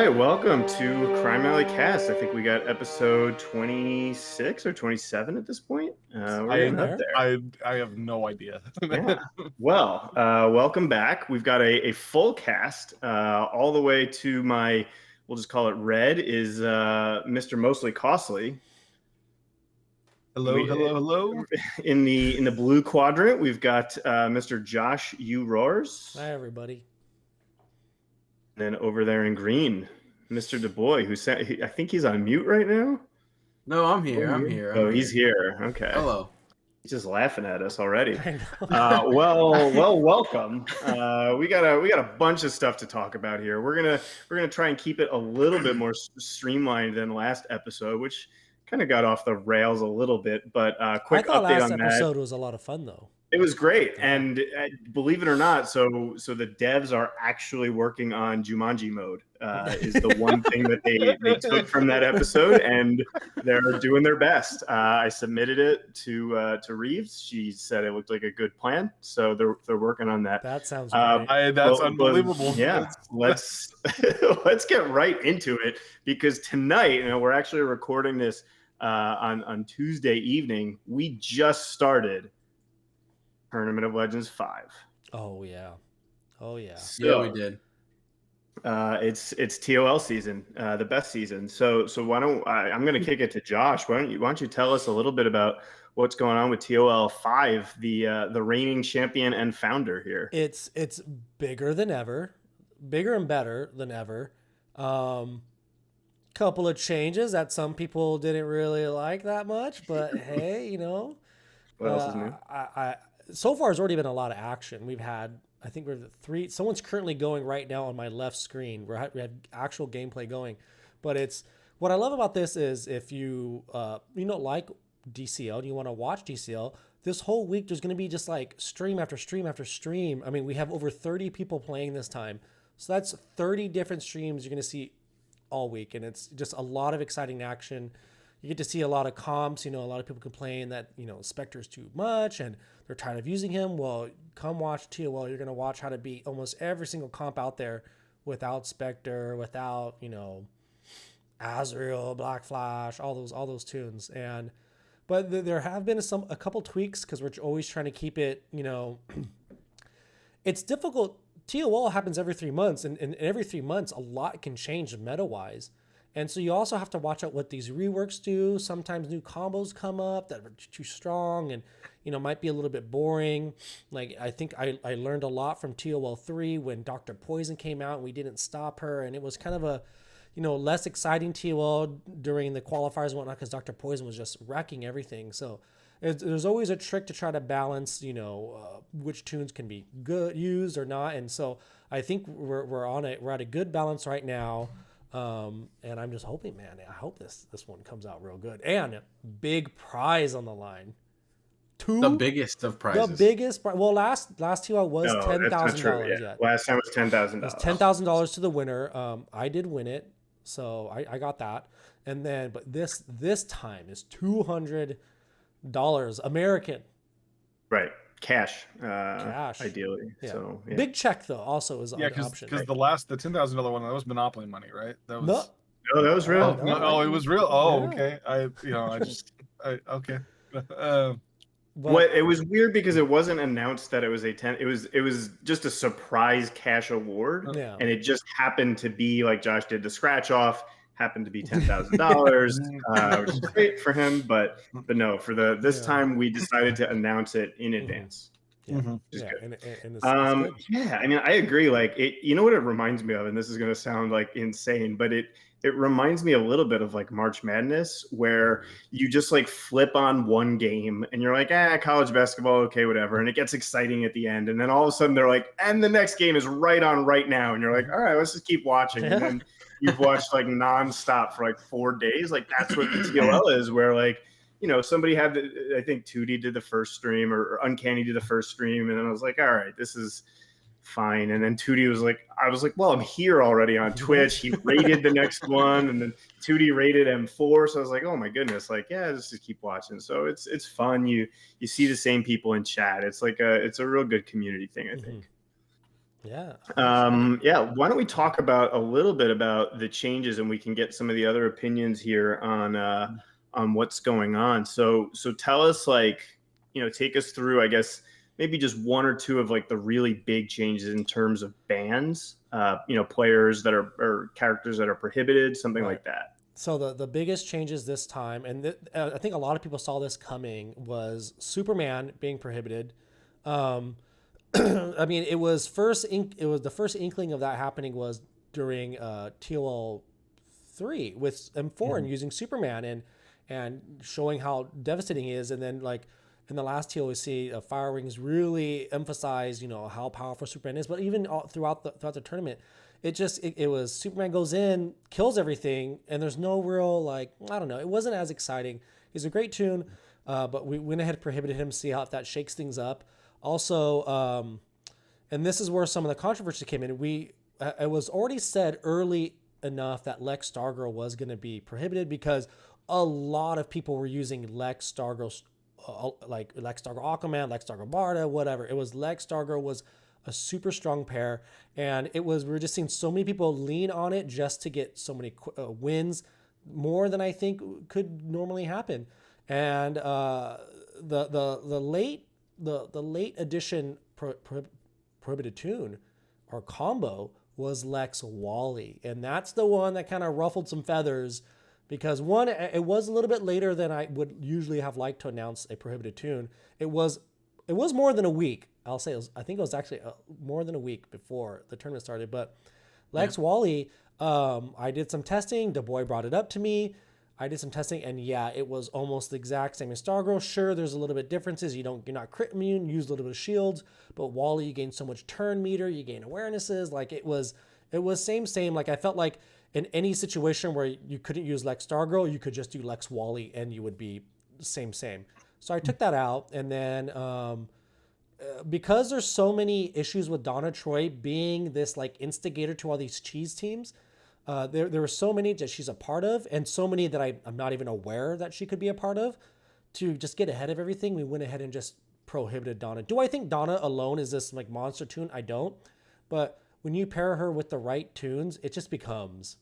right, welcome to Crime Alley Cast. I think we got episode 26 or 27 at this point. We're getting up there. I have no idea. Yeah. Well, welcome back. We've got a full cast all the way to my, we'll just call it red, is Mr. Mostly Costly. Hello. In the blue quadrant, we've got Mr. Josh U. Roars. Hi, everybody. Then over there in green, Mr. DaBoy, I think he's on mute right now. No, I'm here. I'm he's here. Okay. Hello. He's just laughing at us already. Well, welcome. We got a bunch of stuff to talk about here. We're gonna try and keep it a little bit more streamlined than last episode, which kind of got off the rails a little bit. But quick update on that. Last episode was a lot of fun, though. It was great, and believe it or not, so the devs are actually working on Jumanji mode. Is the one thing that they took from that episode, and they're doing their best. I submitted it to Reeves. She said it looked like a good plan, so they're working on that. That sounds great. That's unbelievable. Yeah, let's get right into it, because tonight, we're actually recording this on Tuesday evening. We just started Tournament of Legends 5. Oh yeah. So, yeah, we did. It's TOL season, the best season. So why don't I'm going to kick it to Josh. Why don't you tell us a little bit about what's going on with TOL 5, the reigning champion and founder here. It's bigger than ever, bigger and better than ever. Couple of changes that some people didn't really like that much, but hey, What else is new? So far, there's already been a lot of action. We've had, I think we're three. Someone's currently going right now on my left screen. We have actual gameplay going, but it's what I love about this is if you like DCL and you want to watch DCL, this whole week there's going to be just like stream after stream after stream. I mean, we have over 30 people playing this time, so that's 30 different streams you're going to see all week, and it's just a lot of exciting action. You get to see a lot of comps. A lot of people complain that, Spectre's too much and they're tired of using him. Well, come watch TOL. You're going to watch how to beat almost every single comp out there without Spectre, without, Azrael, Black Flash, all those tunes. But there have been a couple tweaks because we're always trying to keep it, it's difficult. TOL happens every 3 months, and every 3 months, a lot can change meta-wise. And so you also have to watch out what these reworks do. Sometimes new combos come up that are too strong and, might be a little bit boring. Like, I think I learned a lot from TOL 3 when Dr. Poison came out and we didn't stop her. And it was kind of a, less exciting TOL during the qualifiers and whatnot because Dr. Poison was just wrecking everything. So there's always a trick to try to balance, which tunes can be good used or not. And so I think we're at a good balance right now. And I'm just hoping, man, I hope this one comes out real good. And big prize on the line. The biggest of prizes. The biggest prize. Well, last TOL was $10,000. Yeah. Last time was $10,000. It was $10,000 to the winner. I did win it, so I got that. And then, but this time is $200 American. Right. Cash. Ideally. Yeah. So yeah. Big check though also is an option. Because the $10,000 one, that was Monopoly money, right? That was no, that was real. It was real. Oh, Yeah. Okay. Okay. It was weird because it wasn't announced that it was it was just a surprise cash award. Yeah. And it just happened to be like Josh did the scratch off. Happened to be $10,000, which is great for him, but no, for this time we decided to announce it in advance. Yeah. Which is good. And it's good. Yeah, I mean, I agree. Like it, what it reminds me of, and this is going to sound like insane, but it reminds me a little bit of like March Madness, where you just like flip on one game and you're like, college basketball, okay, whatever, and it gets exciting at the end, and then all of a sudden they're like, and the next game is right on right now, and you're like, all right, let's just keep watching, and then you've watched like nonstop for like 4 days. Like that's what the TOL is, where like, somebody had, I think Tootie did the first stream or Uncanny did the first stream. And then I was like, all right, this is fine. And then Tootie was like, well, I'm here already on Twitch. He rated the next one. And then Tootie rated M4. So I was like, oh my goodness. Like, yeah, let's just keep watching. So it's fun. You see the same people in chat. It's like it's a real good community thing, I think. Yeah. Yeah. Why don't we talk about a little bit about the changes, and we can get some of the other opinions here on what's going on. So tell us, like, take us through, I guess, maybe just one or two of like the really big changes in terms of bans, players that are, or characters that are prohibited, something like that. So the biggest changes this time, and I think a lot of people saw this coming, was Superman being prohibited. I mean, it was the first inkling of that happening was during TOL 3 with M4 and using Superman and showing how devastating he is, and then like in the last TOL we see Fire Wings really emphasize how powerful Superman is, but even throughout the tournament. It was Superman goes in, kills everything, and there's no real, like, I don't know. It wasn't as exciting. He's a great tune, but we went ahead and prohibited him, see how if that shakes things up. Also, and this is where some of the controversy came in. It was already said early enough that Lex Stargirl was going to be prohibited because a lot of people were using Lex Stargirl, like Lex Stargirl Aquaman, Lex Stargirl Barda, whatever. It was Lex Stargirl was a super strong pair, and we were just seeing so many people lean on it just to get so many wins, more than I think could normally happen. And the late edition prohibited tune or combo was Lex Wally, and that's the one that kind of ruffled some feathers, because one, it was a little bit later than I would usually have liked to announce a prohibited tune. It was more than a week. I'll say I think it was actually more than a week before the tournament started. But Lex Wally, I did some testing. DaBoy brought it up to me. I did some testing, and yeah, it was almost the exact same as Stargirl. Sure, there's a little bit differences. You're not crit immune. You use a little bit of shields, but Wally, you gain so much turn meter. You gain awarenesses. Like it was same. Like I felt like in any situation where you couldn't use Lex Stargirl, you could just do Lex Wally, and you would be same. So I took that out, and then. Because there's so many issues with Donna Troy being this like instigator to all these cheese teams, there were so many that she's a part of, and so many that I'm not even aware that she could be a part of. To just get ahead of everything, we went ahead and just prohibited Donna. Do I think Donna alone is this like monster tune? I don't. But when you pair her with the right tunes, it just becomes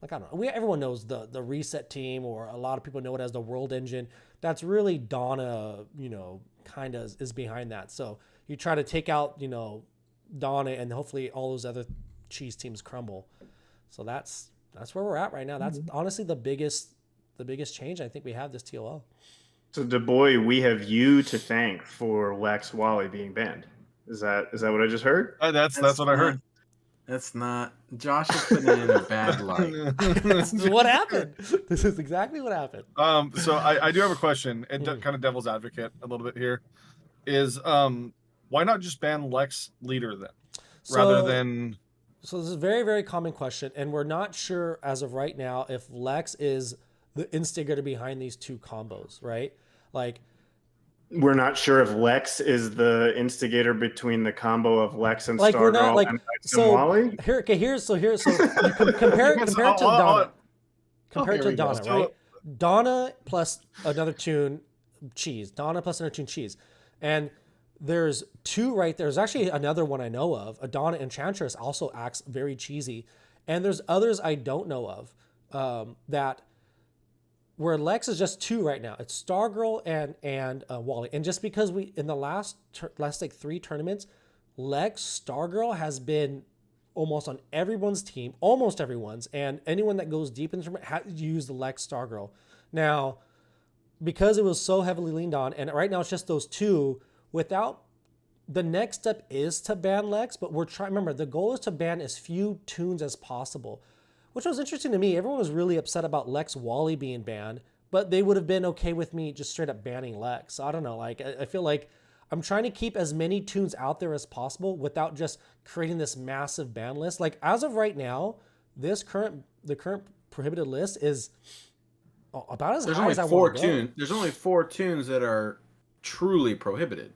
like, I don't know. Everyone knows the reset team, or a lot of people know it as the World Engine. That's really Donna, kind of is behind that. So you try to take out, Donna, and hopefully all those other cheese teams crumble. So that's where we're at right now. That's honestly the biggest change I think we have this TOL. So DaBoy, we have you to thank for Lex Wally being banned. Is that what I just heard? That's what I heard. That's not. Josh is putting it in a bad light. This is what happened. This is exactly what happened. So I do have a question, and kind of devil's advocate a little bit here. Is why not just ban Lex Leader then, rather than? So this is a very, very common question, and we're not sure as of right now if Lex is the instigator behind these two combos, right? Like, we're not sure if Lex is the instigator between the combo of Lex and like Stargirl we're not like and Lex so and Wally. Here's so you can compare it to Donna. Compare it to Donna, right? Donna plus another tune cheese. Donna plus another tune cheese. And there's two right there. There's actually another one I know of. Donna Enchantress also acts very cheesy. And there's others I don't know of that where Lex is just two right now. It's Stargirl and Wally. And just because we in the last like 3 tournaments, Lex Stargirl has been almost on everyone's team, almost everyone's, and anyone that goes deep in the tournament has used the Lex Stargirl. Now, because it was so heavily leaned on, and right now it's just those two, without the next step is to ban Lex, but we're trying, remember, the goal is to ban as few tunes as possible, which was interesting to me. Everyone was really upset about Lex Wally being banned, but they would have been okay with me just straight up banning Lex. So I don't know, like, I feel like I'm trying to keep as many tunes out there as possible without just creating this massive ban list. Like, as of right now, the current prohibited list is about as high as I want to go. There's only 4 tunes that are truly prohibited.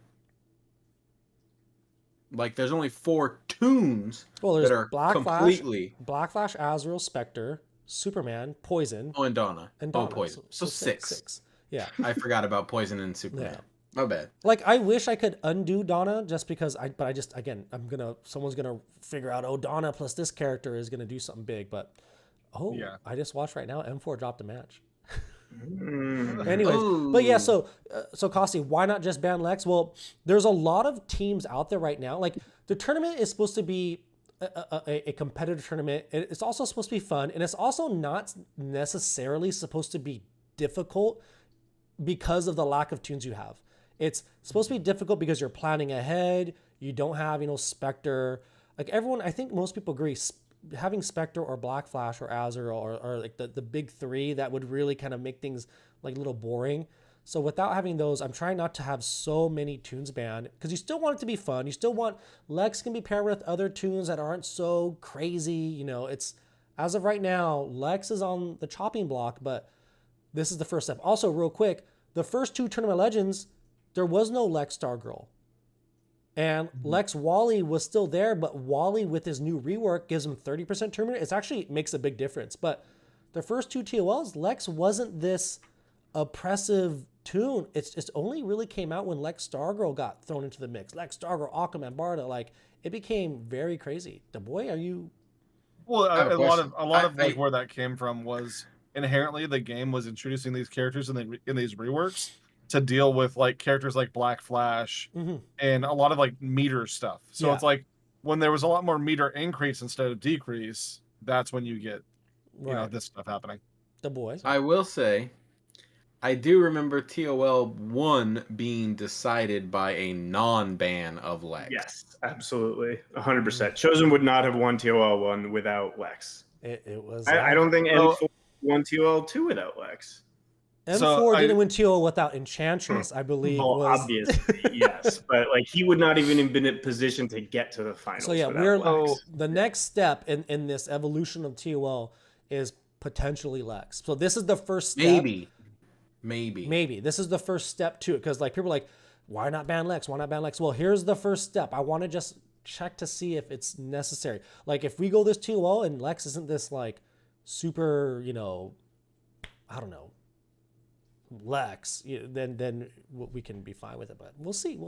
Like, there's only 4 tunes that are completely... Black Flash, Azrael, Spectre, Superman, Poison. Oh, and Donna. And Donna. Oh, Poison. So 6. Yeah. I forgot about Poison and Superman. My bad. Like, I wish I could undo Donna just because someone's gonna figure out, oh, Donna plus this character is gonna do something big, but I just watched right now, M4 dropped a match. Anyways, but yeah, so Kossi, why not just ban Lex? Well, there's a lot of teams out there right now. Like, the tournament is supposed to be a competitive tournament. It's also supposed to be fun, and it's also not necessarily supposed to be difficult because of the lack of tunes you have. It's supposed to be difficult because you're planning ahead. You don't have, Spectre. Like, everyone, I think most people agree, having Spectre or Black Flash or Azure or like the big three, that would really kind of make things like a little boring. So without having those, I'm trying not to have so many tunes banned, because you still want it to be fun. You still want Lex can be paired with other tunes that aren't so crazy. It's, as of right now, Lex is on the chopping block, but this is the first step. Also, real quick, the first 2 Tournament Legends, there was no Lex Stargirl. And Lex Wally was still there, but Wally with his new rework gives him 30% tournament. It actually makes a big difference. But the first 2 TOLs, Lex wasn't this oppressive tune. It's only really came out when Lex Stargirl got thrown into the mix. Lex Stargirl, Aquaman, Barda, like, it became very crazy. DaBoy, are you? Well, a lot of where that came from was inherently the game was introducing these characters in these reworks to deal with like characters like Black Flash and a lot of like meter stuff. So it's like when there was a lot more meter increase instead of decrease, that's when you get this stuff happening. DaBoy. I will say, I do remember TOL 1 being decided by a non-ban of Lex. Yes, absolutely, 100%. Chosen would not have won TOL 1 without Lex. It was. I don't think M4 won TOL 2 without Lex. M4 didn't win TOL without Enchantress, I believe. Well, obviously, yes, but like he would not even have been in position to get to the finals. So yeah, the next step in this evolution of TOL is potentially Lex. So this is the first step. Maybe this is the first step to it, because like people are like, why not ban Lex? Why not ban Lex? Well, here's the first step. I want to just check to see if it's necessary. Like, if we go this TOL and Lex isn't this like super, I don't know, Lex, then we can be fine with it. But we'll see.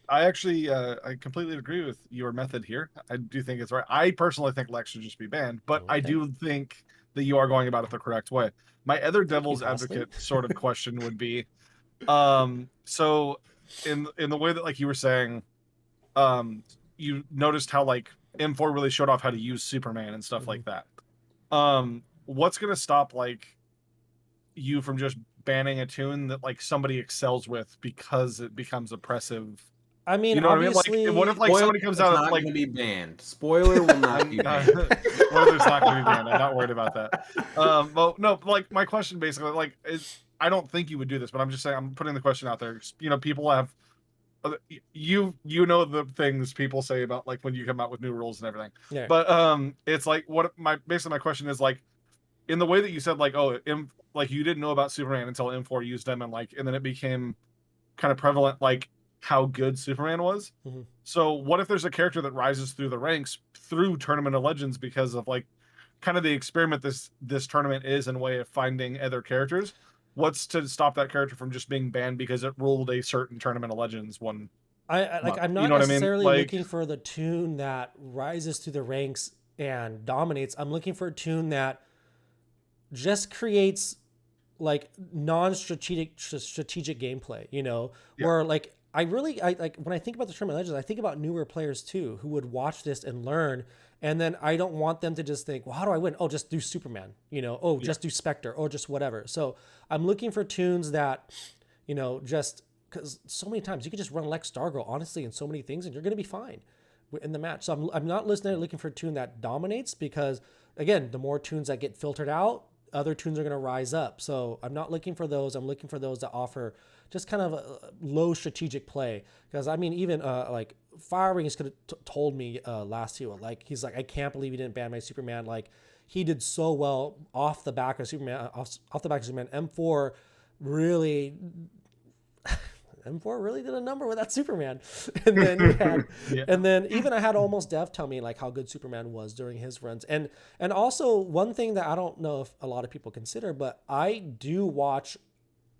I actually I completely agree with your method here. I do think it's right. I personally think Lex should just be banned, but I do think that you are going about it the correct way. My other devil's advocate sort of question would be, so in the way that like you were saying, you noticed how like M4 really showed off how to use Superman and stuff like that. What's gonna stop like you from just banning a tune that like somebody excels with because it becomes oppressive? I mean, you know obviously, what I mean? Like, what if like somebody comes out of like going to be banned? Spoiler will not be banned. Spoiler's not going to be banned. I'm not worried about that. Well, no, like my question basically like is, I don't think you would do this, but I'm just saying, I'm putting the question out there. People have you know the things people say about like when you come out with new rules and everything. Yeah. But it's like my question is like, in the way that you said like, like you didn't know about Superman until M4 used them, and then it became kind of prevalent like how good Superman was. So what if there's a character that rises through the ranks through Tournament of Legends because of like kind of the experiment this tournament is in a way of finding other characters? What's to stop that character from just being banned because it ruled a certain Tournament of Legends one? I'm not necessarily looking for the tune that rises through the ranks and dominates. I'm looking for a tune that just creates like strategic gameplay, where like I like when I think about the Tournament Legends, I think about newer players too who would watch this and learn, and then I don't want them to just think, well, how do I win? Oh, just do Superman, just do Spectre, or just whatever. So I'm looking for tunes that, just because so many times you could just run Lex Stargirl honestly in so many things and you're going to be fine in the match. So I'm not looking for a tune that dominates, because again, the more tunes that get filtered out, other tunes are going to rise up. So I'm not looking for those. I'm looking for those that offer just kind of a low strategic play. Because I mean, even like Fire Rings could have told me last year, like he's like, I can't believe you didn't ban my Superman. Like he did so well off the back of Superman. Off the back of Superman, M4 really did a number with that Superman. And then you had, and then even I had Almost Dev tell me like how good Superman was during his runs. And also one thing that I don't know if a lot of people consider, but I do watch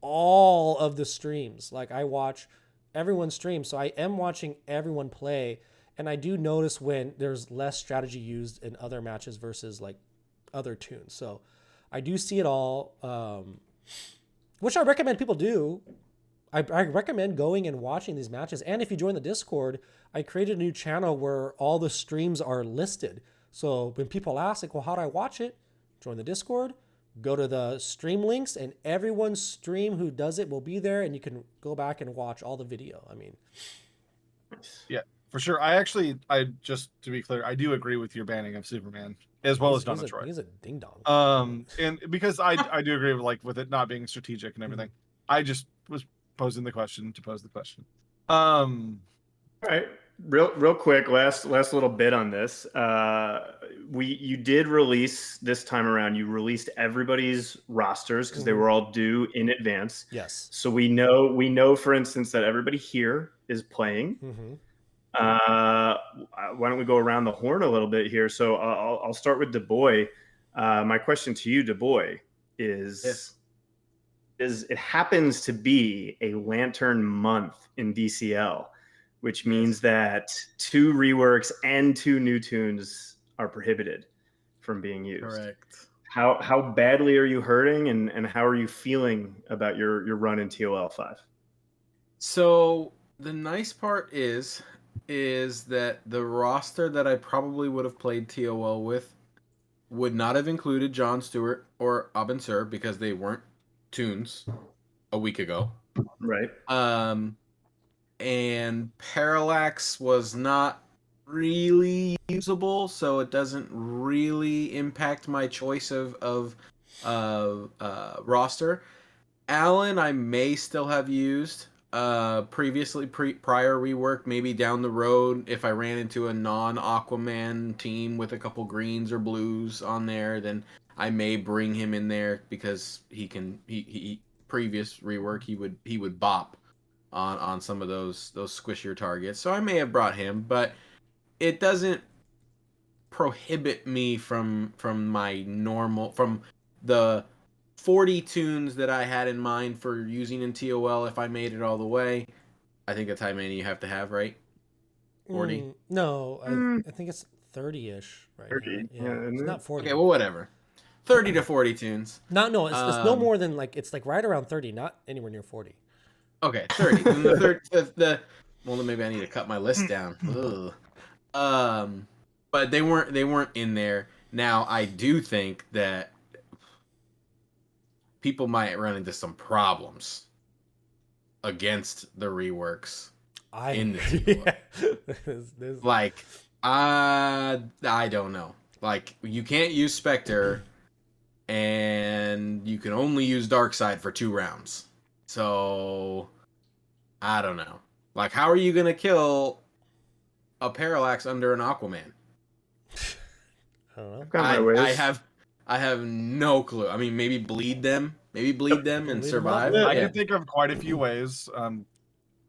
all of the streams. Like I watch everyone's stream, so I am watching everyone play, and I do notice when there's less strategy used in other matches versus like other tunes. So I do see it all, which I recommend people do. I recommend going and watching these matches. And if you join the Discord, I created a new channel where all the streams are listed. So when people ask, like, well, how do I watch it? Join the Discord, go to the stream links, and everyone's stream who does it will be there, and you can go back and watch all the video. I mean, yeah, for sure. I just to be clear, I do agree with your banning of Superman as well as Donna Troy. He's a ding dong. And because I do agree with it not being strategic and everything. I just was posing the question to pose the question. All right, real quick, last little bit on this. You did release this time around. You released everybody's rosters because they were all due in advance. Yes. So we know, for instance, that everybody here is playing. Why don't we go around the horn a little bit here? So I'll start with DaBoy. My question to you, DaBoy, is. Yes. It happens to be a Lantern month in DCL, which means that 2 reworks and 2 new tunes are prohibited from being used. Correct. How badly are you hurting, and how are you feeling about your run in TOL 5? So the nice part is that the roster that I probably would have played TOL with would not have included Jon Stewart or Abin Sur because they weren't tunes a week ago. Right. And Parallax was not really usable, so it doesn't really impact my choice of roster. Alan, I may still have used previously prior rework, maybe down the road if I ran into a non-Aquaman team with a couple greens or blues on there, then I may bring him in there because he previous rework he would bop on some of those squishier targets. So I may have brought him, but it doesn't prohibit me from the 40 tunes that I had in mind for using in TOL if I made it all the way. I think that's how many you have to have, right? 40? No, I think it's 30-ish right 30, now. Yeah, it's not 40. Okay, well, whatever. 30 to 40 tunes. No, it's no more than it's like right around 30, not anywhere near 40. Okay, 30. And well, then maybe I need to cut my list down. Ugh. But they weren't in there. Now, I do think that people might run into some problems against the reworks in the TOL. Like, I don't know. Like, you can't use Spectre, and you can only use Darkseid for 2 rounds. So, I don't know. Like, how are you going to kill a Parallax under an Aquaman? I don't know. I've got my ways. I have no clue. I mean, maybe bleed them and survive. I can think of quite a few ways.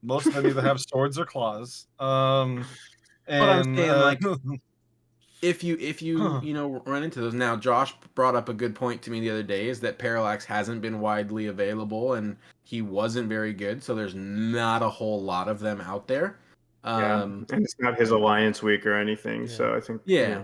Most of them either have swords or claws. And But I'm saying, like, if you run into those. Now, Josh brought up a good point to me the other day, is that Parallax hasn't been widely available, and he wasn't very good, so there's not a whole lot of them out there. And it's not his Alliance week or anything, so I think... Yeah.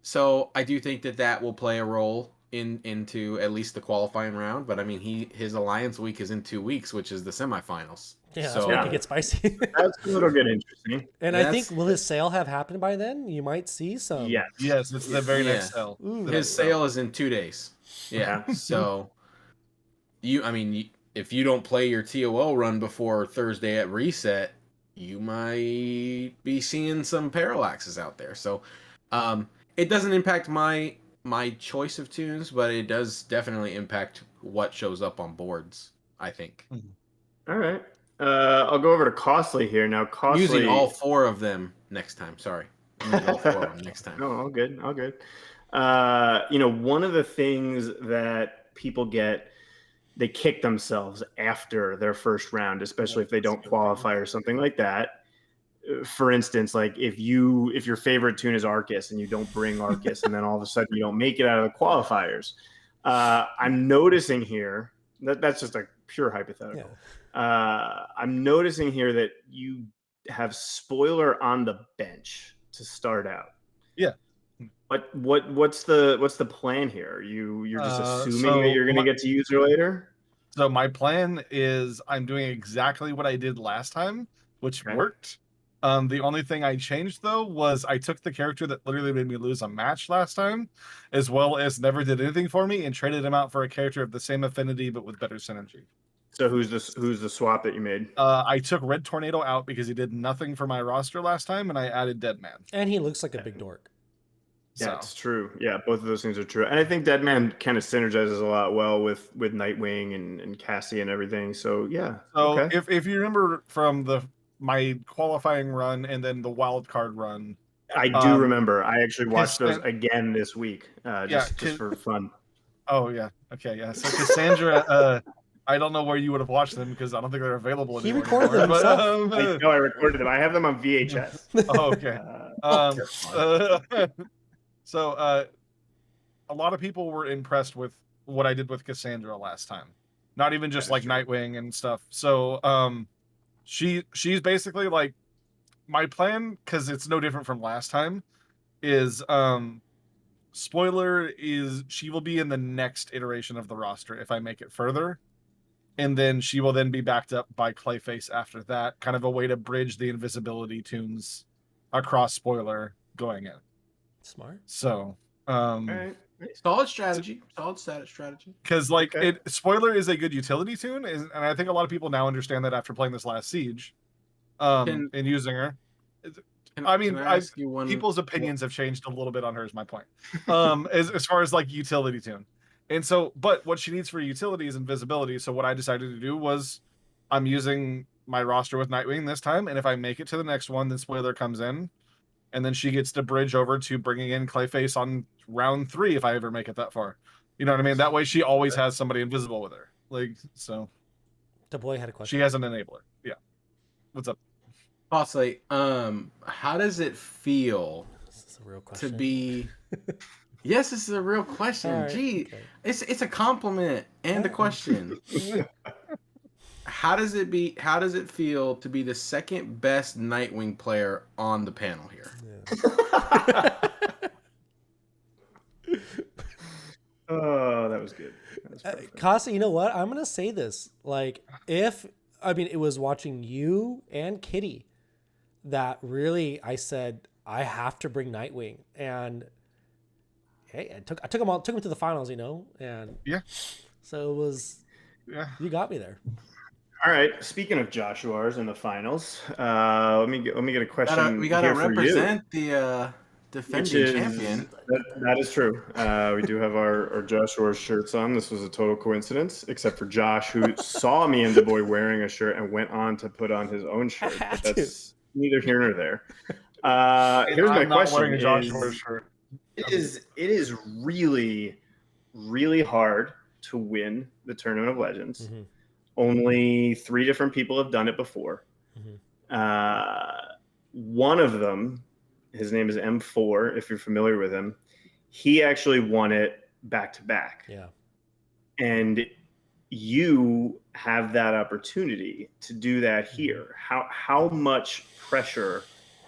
So I do think that will play a role into at least the qualifying round, but I mean, his Alliance week is in 2 weeks, which is the semifinals. Yeah, that's where it gets spicy. That's a little bit interesting. And I think, will his sale have happened by then? You might see some. Yes, it's the very next sale. His sale is in 2 days. Yeah. So if you don't play your TOL run before Thursday at reset, you might be seeing some Parallaxes out there. So it doesn't impact my choice of tunes, but it does definitely impact what shows up on boards, I think. All right. I'll go over to Costly here now. Costly, using all 4 of them next time. Sorry, I'm using all 4 of them next time. No, all good. One of the things that people get, they kick themselves after their first round, especially if they don't qualify or something like that. For instance, like if your favorite tune is Arcus and you don't bring Arcus, and then all of a sudden you don't make it out of the qualifiers. I'm noticing here that's just a pure hypothetical. I'm noticing here that you have Spoiler on the bench to start out. Yeah. What's the plan here? You're just assuming that you're going to get to use her later? So my plan is I'm doing exactly what I did last time, which worked. The only thing I changed though was I took the character that literally made me lose a match last time, as well as never did anything for me, and traded him out for a character of the same affinity but with better synergy. So who's the swap that you made? I took Red Tornado out because he did nothing for my roster last time, and I added Deadman. And he looks like a big dork. Yeah, it's true. Yeah, both of those things are true. And I think Deadman kind of synergizes a lot well with Nightwing and Cassie and everything. So yeah. So if you remember from my qualifying run and then the wild card run, I do remember. I actually watched those again this week, just for fun. Oh yeah, okay, yeah. So Cassandra, I don't know where you would have watched them because I don't think they're available anymore. He recorded them himself. I recorded them. I have them on VHS. Oh, okay. So a lot of people were impressed with what I did with Cassandra last time. Not even just like Nightwing and stuff. So she's basically like my plan, because it's no different from last time, is Spoiler is she will be in the next iteration of the roster if I make it further. And then she will then be backed up by Clayface after that, kind of a way to bridge the invisibility tunes across Spoiler going in. Smart. So, solid strategy. Solid status strategy. Because Spoiler is a good utility tune, and I think a lot of people now understand that after playing this last siege, and using her. People's opinions have changed a little bit on her. Is my point. As far as like utility tune, and so, but what she needs for utility is invisibility. So what I decided to do was, I'm using my roster with Nightwing this time, and if I make it to the next one, then Spoiler comes in. And then she gets to bridge over to bringing in Clayface on round 3 if I ever make it that far. You know what I mean? That way she always has somebody invisible with her. Like, so. DaBoy had a question. She has an enabler. Yeah. What's up? Possibly. How does it feel a real question. To be... Yes, this is a real question. Right, gee, okay. It's a compliment and a question. How does it feel to be the second best Nightwing player on the panel here? Yeah. Oh, that was good. Casa, you know what? I'm gonna say this. Like, it was watching you and Kitty that really I said I have to bring Nightwing, and hey, I took him to the finals, and yeah. So it was, you got me there. All right. Speaking of Joshua's in the finals, let me get a question. We gotta represent the defending champion. That is true. We do have our Joshua's shirts on. This was a total coincidence, except for Josh, who saw me and DaBoy wearing a shirt and went on to put on his own shirt. But that's neither here nor there. Here's my question: It is really, really hard to win the Tournament of Legends. Mm-hmm. Only 3 different people have done it before. Mm-hmm. One of them, his name is M4, if you're familiar with him. He actually won it back-to-back. Yeah. And you have that opportunity to do that here. How much pressure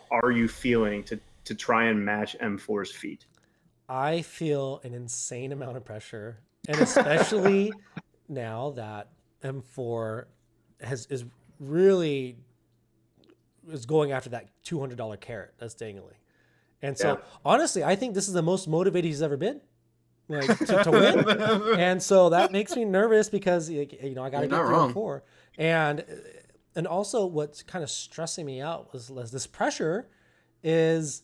are you feeling to try and match M4's feat? I feel an insane amount of pressure. And especially now that M4 is going after that $200 carrot that's dangling. And so honestly, I think this is the most motivated he's ever been, like to win. And so that makes me nervous because I got to get through M4. And also what's kind of stressing me out was this pressure is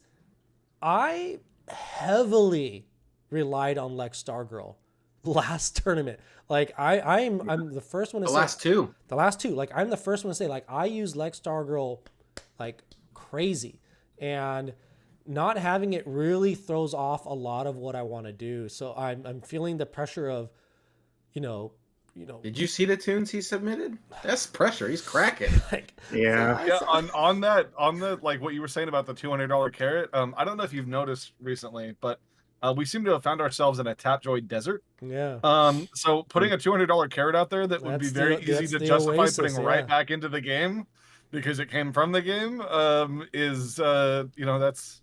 I heavily relied on Lex Stargirl last tournament. Like I'm the first one to say the last two. Like I'm the first one to say like I use Lex Stargirl like crazy, and not having it really throws off a lot of what I want to do. So I'm feeling the pressure of, Did you see the tunes he submitted? That's pressure. He's cracking. On that like what you were saying about the $200 carrot. I don't know if you've noticed recently, but We seem to have found ourselves in a Tapjoy desert. Yeah. So putting a $200 carrot out there that would be very easy to justify putting right back into the game because it came from the game is that's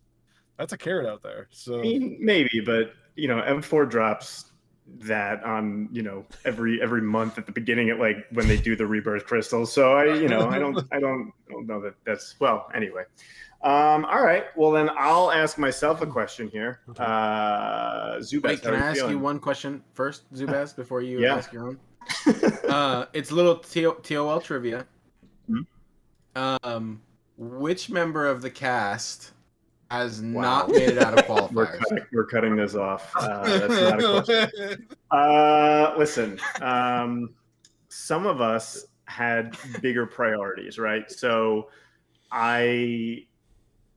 a carrot out there. So I mean, maybe, but M4 drops that on every month at the beginning at like when they do the rebirth crystals. So I don't know that's well anyway. All right. Well, then I'll ask myself a question here. Okay. Zubaz, Wait, can I ask you one question first, Zubaz, before you ask your own? It's a little TOL trivia. Hmm? Which member of the cast has not made it out of qualifiers? We're cutting this off. That's not a question. Listen, some of us had bigger priorities, right? So I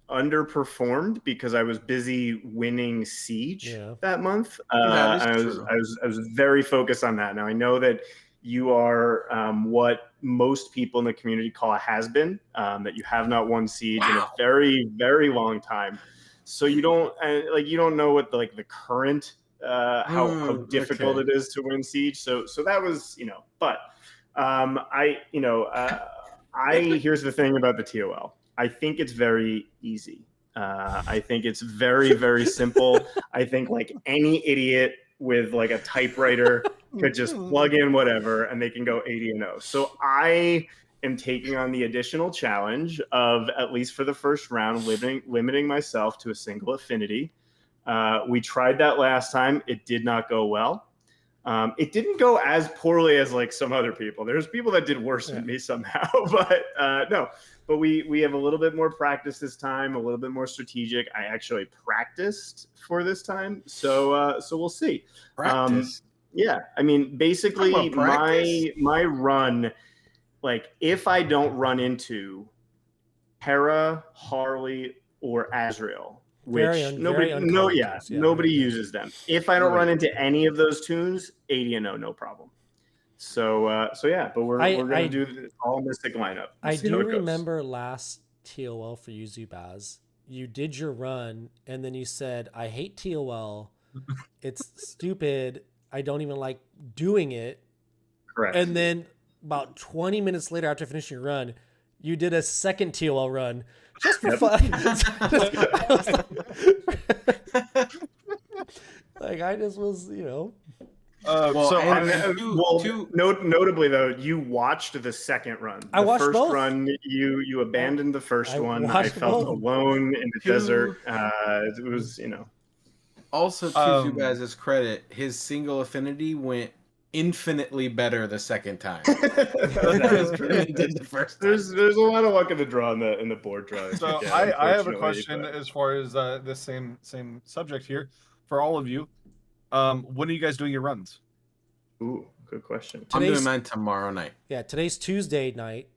underperformed because I was busy winning Siege that month. I was very focused on that. Now I know that you are what most people in the community call a has-been, that you have not won Siege in a very, very long time. So you don't know what the current how difficult it is to win Siege. So that was but here's the thing about the TOL. I think it's very easy. I think it's very, very simple. I think like any idiot with like a typewriter could just plug in whatever and they can go 80-0. So I am taking on the additional challenge of, at least for the first round, limiting myself to a single affinity. We tried that last time. It did not go well. It didn't go as poorly as like some other people. There's people that did worse than me somehow, but no. But we have a little bit more practice this time, a little bit more strategic. I actually practiced for this time, so we'll see. Practice. Yeah, I mean, basically my run, like if I don't run into Hera, Harley, or Azrael, which nobody uses them. If I don't run into any of those tunes, 80-0, no problem. So yeah, but we're gonna do the all Mystic lineup. I do remember last TOL for you, Zubaz. You did your run, and then you said, "I hate TOL. It's stupid. I don't even like doing it." Correct. And then about 20 minutes later, after finishing your run, you did a second TOL run just for fun. Like I just was, notably though, you watched the second run. I watched first both. Run, you abandoned the first one. I felt alone in the desert. It was, Also, to Zubaz's credit, his single affinity went infinitely better the second time. Did the first time. There's a lot of luck in the draw in the board draw. So I have a question as far as this same subject here for all of you. When are you guys doing your runs? Ooh, good question. I'm doing mine tomorrow night. Yeah, today's Tuesday night.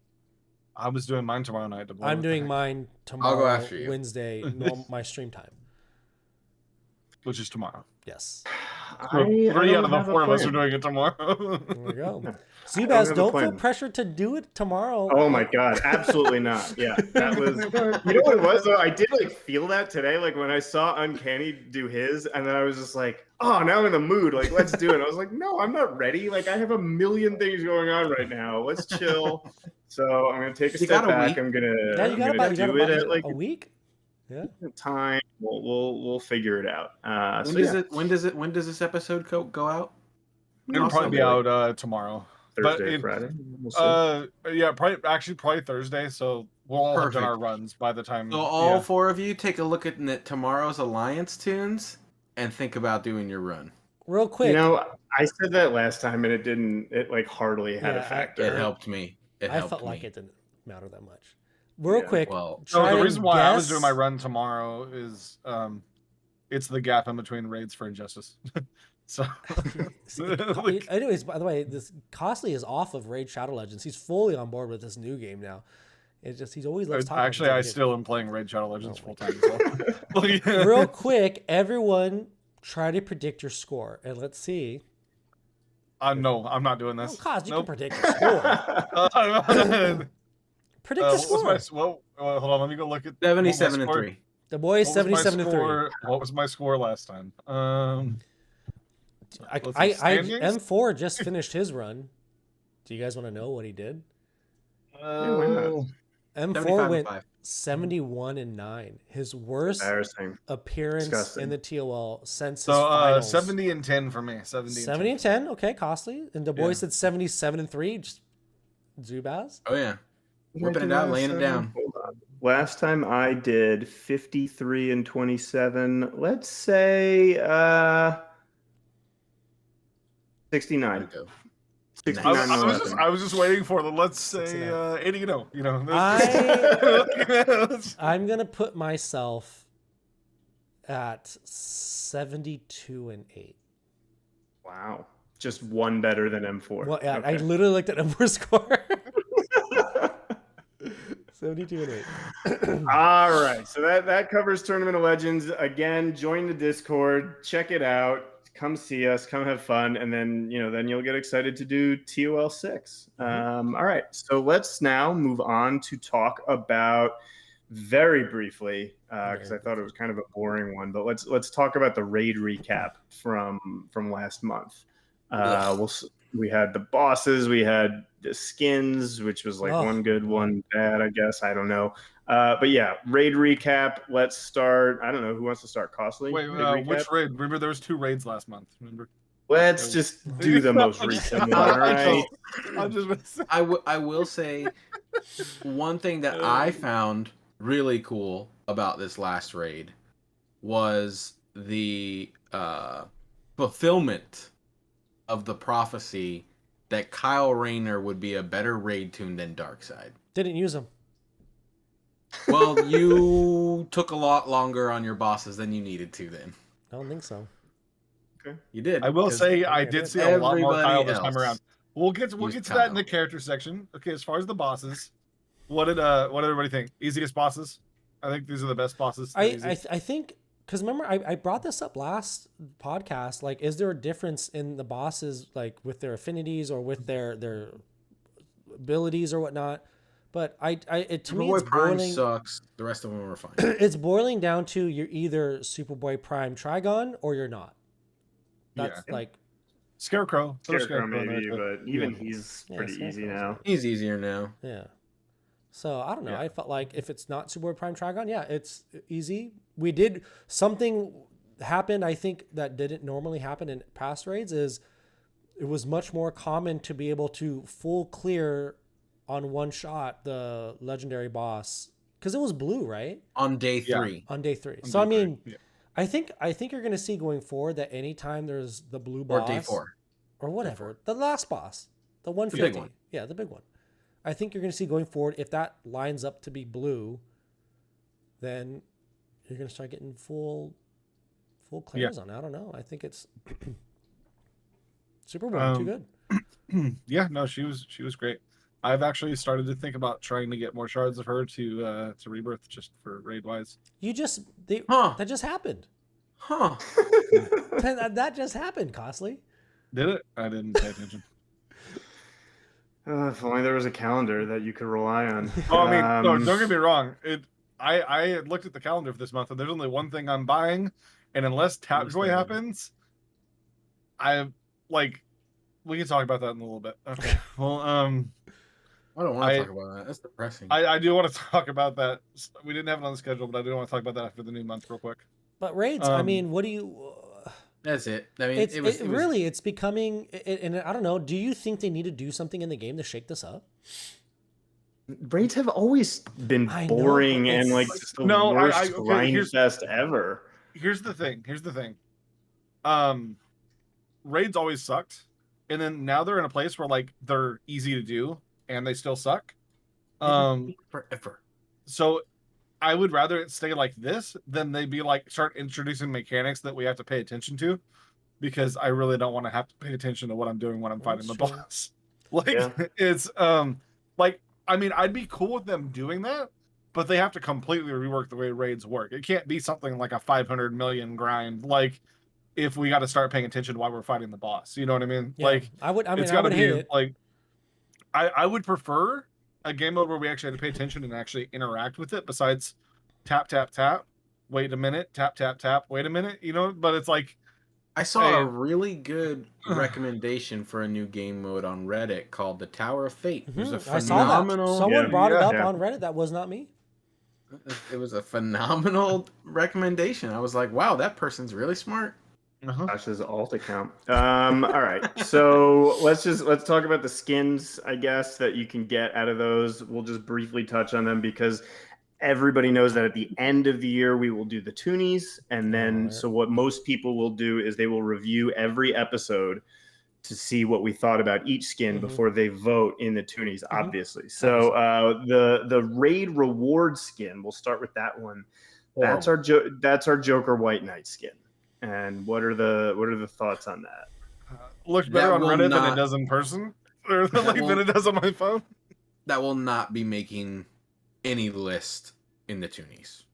I was doing mine tomorrow night. I'm doing mine tomorrow. I'll go after you. Wednesday, my stream time. Which is tomorrow. Yes. Three out of the four of us are doing it tomorrow. There we go. Zubaz, don't feel pressured to do it tomorrow. Oh my god, absolutely not. Yeah, that was. You know what it was though? I did like feel that today, like when I saw Uncanny do his, and then I was just like, oh, now I'm in the mood. Like, let's do it. I was like, no, I'm not ready. Like, I have a million things going on right now. Let's chill. So I'm gonna take a step back. I'm gonna do it at like a week. Yeah. Time. We'll figure it out. When does this episode go out? It'll probably be out tomorrow. Thursday, Friday. We'll yeah, probably Thursday. So we'll all have done our runs by the time. So all four of you take a look at tomorrow's Alliance tunes and think about doing your run. Real quick. I said that last time and it didn't. It like hardly had a factor. It helped me. I felt like it didn't matter that much. Real quick. Well, the reason why I was doing my run tomorrow is it's the gap in between raids for Injustice. So anyways, by the way, this Costly is off of Raid Shadow Legends. He's fully on board with this new game now. It's just he's always loves talking. Actually, I still am playing Raid Shadow Legends full time. So. Real quick, everyone, try to predict your score, and let's see. No, I'm not doing this. Oh, Cos, you can predict your score. Predict your score. Well, hold on. Let me go look at 77-3. DaBoy 77-3. What was my score last time? M4 just finished his run. Do you guys want to know what he did? why M4 went 75-5. 71-9. His worst Embarrassing. appearance Disgusting. in the TOL since his So finals. 70 and 10 for me. 70 and 10. Okay, costly. And DaBoy Yeah. said 77-3. Just Zubaz. Oh yeah, whipping it out, laying it down. Hold on. Last time I did 53 and 27. Let's say 69. There we go. 69 and 11. I was just waiting for the, let's say, 80, you know. I'm going to put myself at 72-8. Wow. Just one better than M4. Well, yeah, Okay. I literally looked at M4 score. 72-8. All right. So that covers Tournament of Legends. Again, join the Discord. Check it out. Come see us. Come have fun. And then, then you'll get excited to do TOL 6. All right. So let's now move on to talk about very briefly, because I thought it was kind of a boring one, but let's talk about the raid recap from last month. We had the bosses, we had the skins, which was like one good, one bad, I guess. I don't know. But yeah, raid recap. Let's start. I don't know who wants to start. Costly. Wait, which raid? Remember, there was 2 raids last month. Remember? Let's just do the most recent one. All right. I will say one thing that I found really cool about this last raid was the fulfillment of the prophecy that Kyle Rayner would be a better raid tune than Darkseid. Didn't use him. Well, you took a lot longer on your bosses than you needed to then. I don't think so. Okay. You did. I will say I did see a lot more Kyle this time else around. We'll get to that in the character section. Okay, as far as the bosses, what did everybody think? Easiest bosses? I think these are the best bosses. I think, because remember I brought this up last podcast. Like, is there a difference in the bosses, like with their affinities or with their abilities or whatnot? But to me, it's boiling. Sucks. The rest of them are fine. It's boiling down to you're either Superboy Prime Trigon or you're not. That's like Scarecrow. Scarecrow maybe, but even he's pretty easy now. He's easier now. Yeah. So I don't know. I felt like if it's not Superboy Prime Trigon, it's easy. We did something happened. I think that didn't normally happen in past raids. Is it was much more common to be able to full clear on one shot the legendary boss, because it was blue, right? On day 3. On day 3. So I mean, I think you're going to see going forward that anytime there's the blue boss, or day 4, or whatever, the last boss, the 150, big one. Yeah, the big one. I think you're going to see going forward, if that lines up to be blue, then you're going to start getting full clears on it. I don't know. I think it's Superboy too good. Yeah, no, she was great. I've actually started to think about trying to get more shards of her to rebirth, just for raid wise. That just happened. Huh. that just happened, Costly. Did it? I didn't pay attention. If only there was a calendar that you could rely on. Oh, I mean, no, don't get me wrong. I looked at the calendar for this month, and there's only one thing I'm buying, and unless Tapjoy happens, we can talk about that in a little bit. Okay. Well, I don't want to talk about that. That's depressing. I do want to talk about that. We didn't have it on the schedule, but I do want to talk about that after the new month real quick. But raids, I mean, what do you... That's it. I mean, it's becoming... And I don't know, do you think they need to do something in the game to shake this up? Raids have always been boring and like just the worst grind fest ever. Here's the thing. Raids always sucked. And then now they're in a place where like they're easy to do and they still suck. Forever. So I would rather it stay like this than they be like start introducing mechanics that we have to pay attention to, because I really don't want to have to pay attention to what I'm doing when I'm fighting the boss. It's like, I mean, I'd be cool with them doing that, but they have to completely rework the way raids work. It can't be something like a 500 million grind. Like, if we got to start paying attention while we're fighting the boss, you know what I mean? Yeah, like, I would hate it. Like, I would prefer a game mode where we actually had to pay attention and actually interact with it, besides tap, tap, tap, wait a minute, tap tap tap, wait a minute, you know. But it's like I saw Hey. a really good recommendation for a new game mode on Reddit called the Tower of Fate. It was a I saw that. phenomenal. Someone brought it up Yeah. on Reddit. That was not me. It was a phenomenal recommendation. I was like, wow, that person's really smart. Josh's alt account. All right, so let's talk about the skins, I guess, that you can get out of those. We'll just briefly touch on them because everybody knows that at the end of the year we will do the toonies, and then so what most people will do is they will review every episode to see what we thought about each skin before they vote in the toonies, obviously. So the raid reward skin, we'll start with that one. That's our Joker White Knight skin. And what are the thoughts on that? Looks better on Reddit than it does in person, or than it does on my phone. That will not be making any list in the toonies,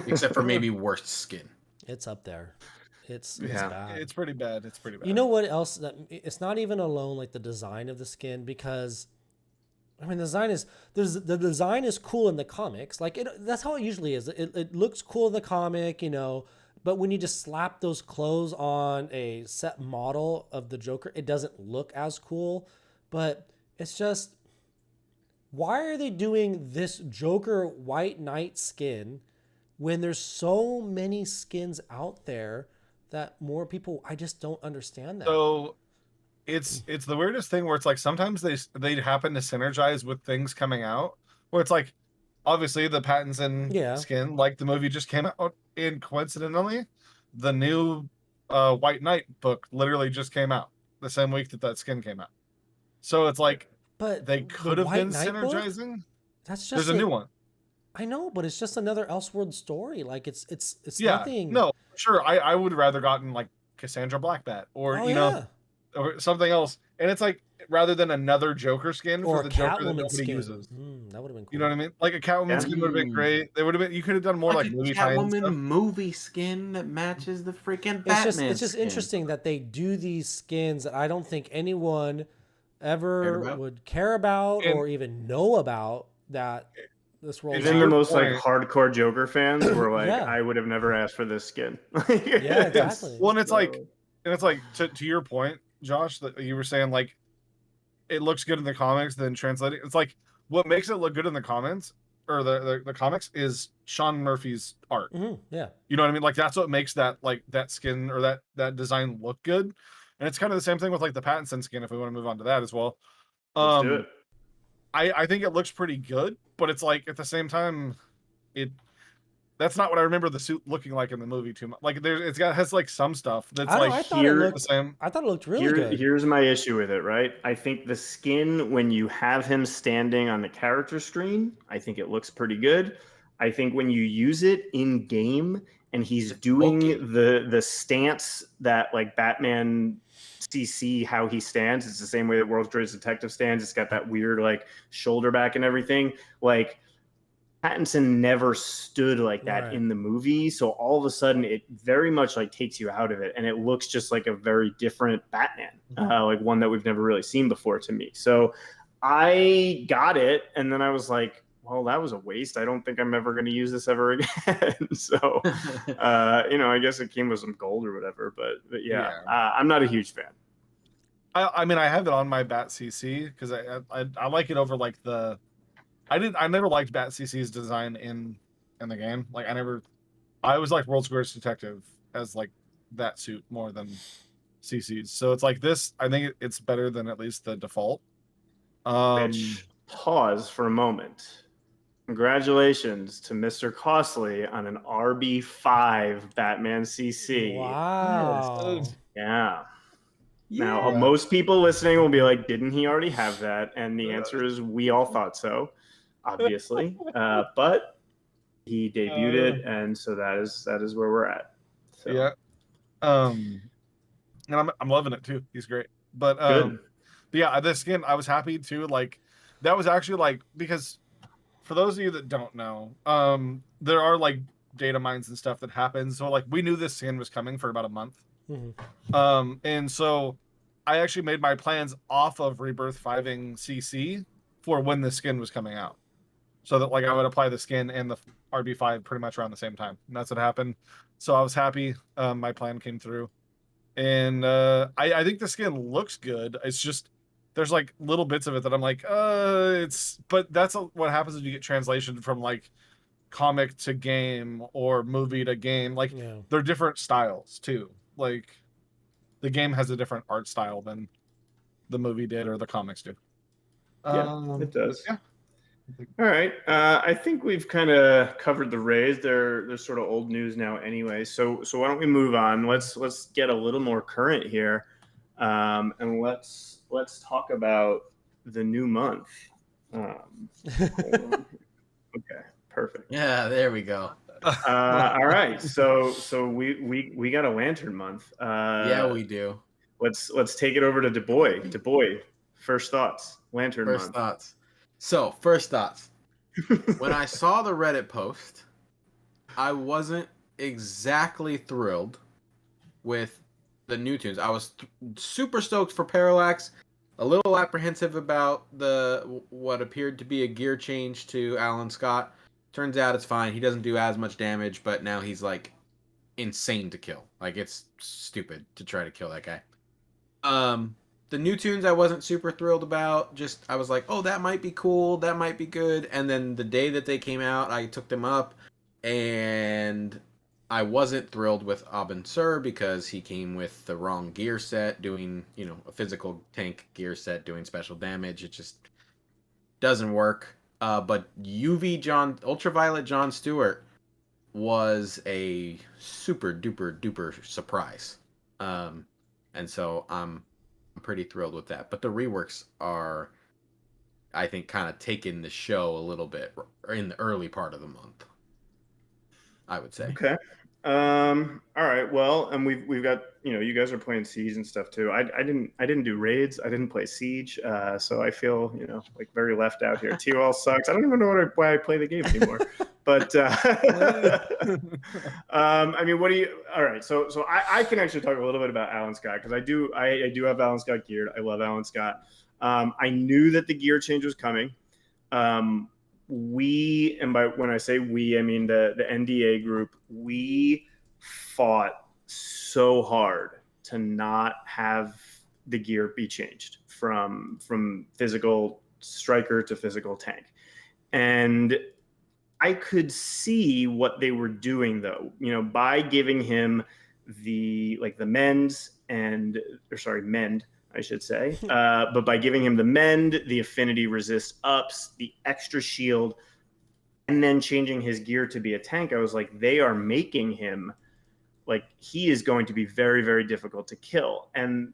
except for maybe worst skin. It's up there. It's bad. It's pretty bad. It's pretty bad. You know what else? That it's not even alone like the design of the skin, because I mean the design is cool in the comics. Like that's how it usually is. It looks cool in the comic, you know. But when you just slap those clothes on a set model of the Joker, it doesn't look as cool. But it's just, why are they doing this Joker White Knight skin when there's so many skins out there that more people, I just don't understand that. So it's the weirdest thing where it's like sometimes they happen to synergize with things coming out where it's like, obviously the Pattinson skin, like the movie just came out, and coincidentally the new White Knight book literally just came out the same week that skin came out. So it's like, but they could have been synergizing book? That's just there's a new one. I know, but it's just another Elseworld story. Like it's nothing. No, sure. I would rather gotten like Cassandra Blackbat or know or something else. And it's like, rather than another Joker skin or for the Joker that Catwoman nobody skin. uses. That would have been cool. You know what I mean? Like a Catwoman skin would have been great. They would have been. You could have done more like movie Catwoman movie skin that matches the freaking Batman. It's just skin. interesting that they do these skins that I don't think anyone ever would care about or even know about. That this world. Even the most like hardcore Joker fans were like, I would have never asked for this skin. Yeah, exactly. Well, and it's like to your point, Josh, that you were saying like it looks good in the comics, then translating. It's like what makes it look good in the comments or the comics is Sean Murphy's art. Yeah, you know what I mean. Like that's what makes that skin or that design look good. And it's kind of the same thing with like the Pattinson skin. If we want to move on to that as well, let's do it. I think it looks pretty good, but it's like at the same time, that's not what I remember the suit looking like in the movie too much. Like has like some stuff that's the same. I thought it looked really good. Here's my issue with it, right? I think the skin, when you have him standing on the character screen, I think it looks pretty good. I think when you use it in game and he's doing the stance that like Batman CC, how he stands, it's the same way that World's Greatest Detective stands. It's got that weird like shoulder back and everything. Like Pattinson never stood like that in the movie, so all of a sudden it very much like takes you out of it, and it looks just like a very different Batman, like one that we've never really seen before to me. So I got it, and then I was like, well, that was a waste. I don't think I'm ever going to use this ever again. So, I guess it came with some gold or whatever, but I'm not a huge fan. I mean, I have it on my Bat CC because I like it over like the. I never liked Bat CC's design in the game. Like I always liked World's Greatest Detective as like that suit more than CC's. So it's like this. I think it's better than at least the default. Which, pause for a moment. Congratulations to Mr. Costly on an RB5 Batman CC. Wow. Yeah. Now, most people listening will be like, didn't he already have that? And the answer is we all thought so, obviously. But he debuted it, and so that is where we're at. So. Yeah. And I'm loving it too. He's great. But the skin, I was happy too. Like that was actually like, because for those of you that don't know, there are like data mines and stuff that happen. So like we knew this skin was coming for about a month. And so I actually made my plans off of Rebirth 5ing CC for when the skin was coming out. so that like I would apply the skin and the RB5 pretty much around the same time, and that's what happened. So I was happy. My plan came through, and I think the skin looks good. It's just there's like little bits of it that I'm like, it's. But that's what happens when you get translation from like comic to game or movie to game. Like Yeah. they're different styles too. Like the game has a different art style than the movie did or the comics do. Yeah, it does. Yeah. All right. I think we've kind of covered the Rays. They're sort of old news now anyway. So why don't we move on? Let's get a little more current here, and let's talk about the new month. Hold on. Okay, perfect. Yeah, there we go. All right. So we got a Lantern month. Yeah, we do. Let's take it over to DaBoy. DaBoy, first thoughts. Lantern First month. thoughts. So, first thoughts. When I saw the Reddit post, I wasn't exactly thrilled with the new tunes. I was super stoked for Parallax, a little apprehensive about what appeared to be a gear change to Alan Scott. Turns out it's fine. He doesn't do as much damage, but now he's like insane to kill. Like it's stupid to try to kill that guy. The new tunes I wasn't super thrilled about. Just I was like, oh, that might be cool, that might be good. And then the day that they came out, I took them up, and I wasn't thrilled with Abin Sur because he came with the wrong gear set, doing a physical tank gear set, doing special damage. It just doesn't work. But Ultraviolet John Stewart was a super duper duper surprise. And so I'm pretty thrilled with that. But the reworks are, I think, kind of taking the show a little bit in the early part of the month, I would say. Okay. All right. Well, and we've got you guys are playing Siege and stuff too. I didn't do raids. I didn't play Siege. So I feel like very left out here. TOL sucks. I don't even know why I play the game anymore. But I mean, what do you? All right. So I can actually talk a little bit about Alan Scott because I do have Alan Scott geared. I love Alan Scott. I knew that the gear change was coming. When I say we, I mean the NDA group, we fought so hard to not have the gear be changed from physical striker to physical tank. And I could see what they were doing though, by giving him the mend, I should say. But by giving him the mend, the affinity resist ups, the extra shield, and then changing his gear to be a tank, I was like, they are making him like he is going to be very, very difficult to kill. And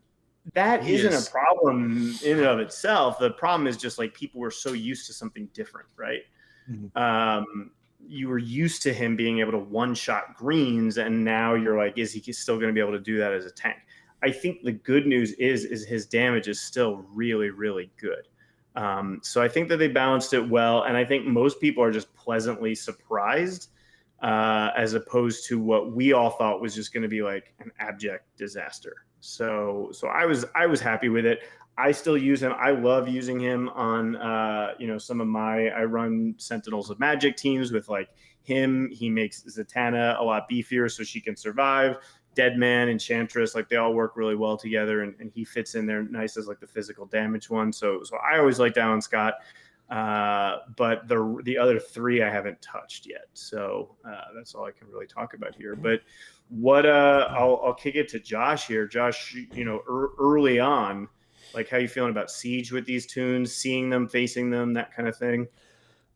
that isn't a problem in and of itself. The problem is just like people were so used to something different, right? Mm-hmm. You were used to him being able to one-shot greens, and now you're like, is he still going to be able to do that as a tank? I think the good news is his damage is still really, really good. So I think that they balanced it well, and I think most people are just pleasantly surprised, as opposed to what we all thought was just going to be like an abject disaster. So I was happy with it. I still use him. I love using him on some of I run Sentinels of Magic teams with like him. He makes Zatanna a lot beefier so she can survive. Deadman, Enchantress, like they all work really well together, and he fits in there nice as like the physical damage one. So I always liked Alan Scott, but the other three I haven't touched yet. So that's all I can really talk about here. But what I'll kick it to Josh here. Josh, early on, like how you feeling about Siege with these tunes, seeing them, facing them, that kind of thing?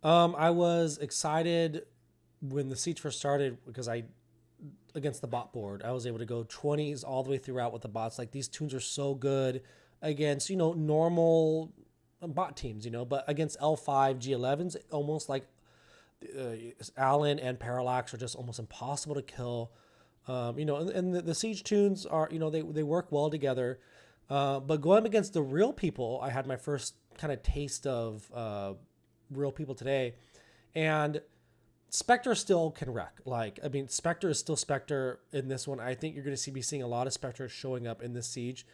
I was excited when the Siege first started because against the bot board, I was able to go 20s all the way throughout with the bots. Like these tunes are so good against, normal bot teams, but against L5, G11s, almost like Alan and Parallax are just almost impossible to kill. And the Siege tunes are, they work well together. But going against the real people, I had my first kind of taste of real people today. And Spectre still can wreck. Spectre is still Spectre in this one. I think you're going to be seeing a lot of Spectre showing up in this Siege.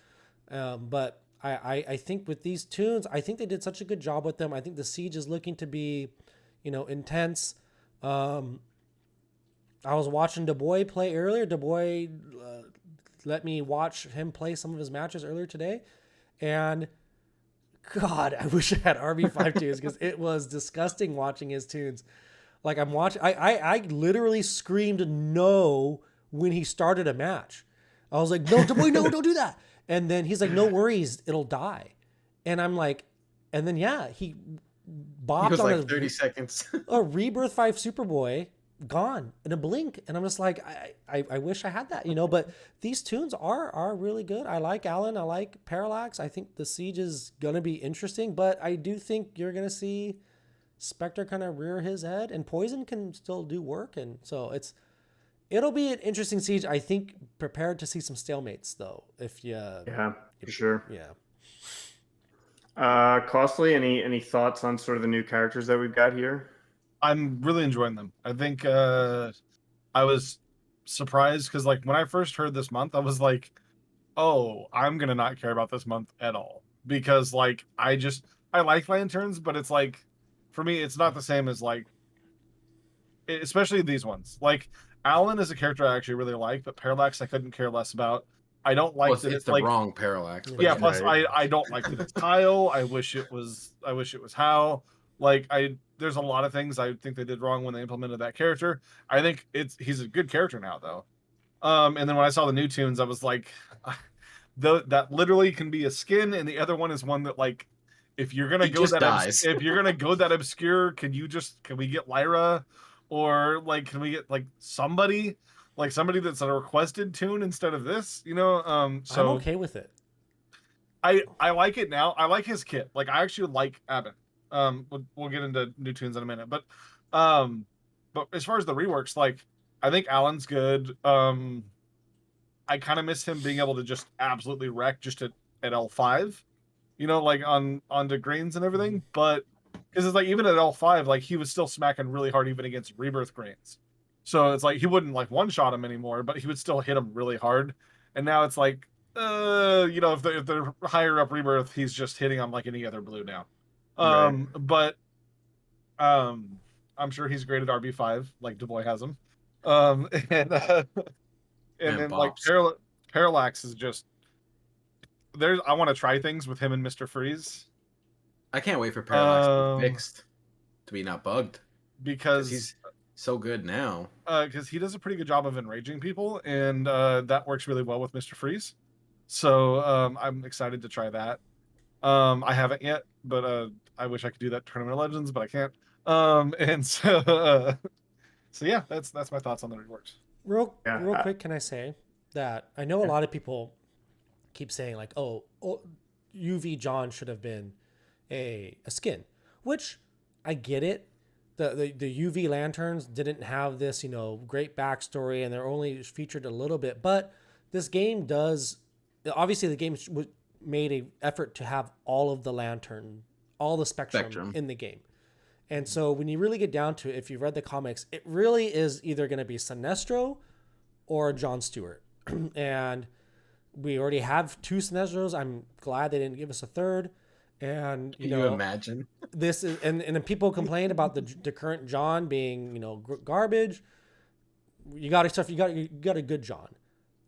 But I think with these tunes, I think they did such a good job with them. I think the Siege is looking to be, intense. I was watching DaBoy play earlier. DaBoy let me watch him play some of his matches earlier today, and God, I wish I had RB5 tunes because it was disgusting watching his tunes. Like I'm watching, I literally screamed no when he started a match. I was like, no, DaBoy, no, don't do that. And then he's like, no worries, it'll die. And I'm like, and then yeah, he bopped was on like 30 seconds. a Rebirth 5 Superboy, gone in a blink. And I'm just like, I wish I had that, but these tunes are really good. I like Alan. I like Parallax. I think the Siege is going to be interesting, but I do think you're going to see Spectre kind of rear his head, and Poison can still do work. And so it'll be an interesting Siege. I think prepared to see some stalemates though. Yeah, for sure. Yeah. Costly, any thoughts on sort of the new characters that we've got here? I'm really enjoying them. I think I was surprised because like when I first heard this month, I was like, oh, I'm gonna not care about this month at all. Because like I like lanterns, but it's like for me, it's not the same as like especially these ones. Like Alan is a character I actually really like, but Parallax I couldn't care less about. I don't like that it's the like wrong Parallax. Yeah, plus I don't like that it's Kyle. I wish it was Hal. Like there's a lot of things I think they did wrong when they implemented that character. I think he's a good character now though. And then when I saw the new tunes, I was like, that literally can be a skin, and the other one is one that like if you're gonna go that obscure, can we get Lyra, or like can we get like somebody that's a requested tune instead of this? So I'm okay with it. I like it now. I like his kit. Like I actually like Abbott. We'll get into new tunes in a minute, but as far as the reworks, like I think Alan's good. I kind of miss him being able to just absolutely wreck just at L5, like onto greens and everything. But because it's like even at L5, like he was still smacking really hard even against Rebirth greens. So it's like he wouldn't like one shot him anymore, but he would still hit him really hard. And now it's like, if they're higher up Rebirth, he's just hitting on like any other blue now. Right. But I'm sure he's great at RB5, like DaBoy has him. And then like Parallax is just I want to try things with him and Mr. Freeze. I can't wait for Parallax to be fixed, to be not bugged, because he's so good now. Because he does a pretty good job of enraging people, and that works really well with Mr. Freeze. So I'm excited to try that. I haven't yet, but I wish I could do that Tournament of Legends, but I can't. And so yeah, that's my thoughts on the reworks. Real quick, can I say that I know a lot of people keep saying like, oh UV John should have been a skin, which I get it. The UV lanterns didn't have this, great backstory, and they're only featured a little bit. But this game does, obviously the game made an effort to have all of the lantern, all the spectrum in the game. And so when you really get down to it, if you've read the comics, it really is either going to be Sinestro or Jon Stewart. And we already have 2 Sinestros. I'm glad they didn't give us a third. And Can you imagine this is, and people complain about the current John being, garbage. You got a good John.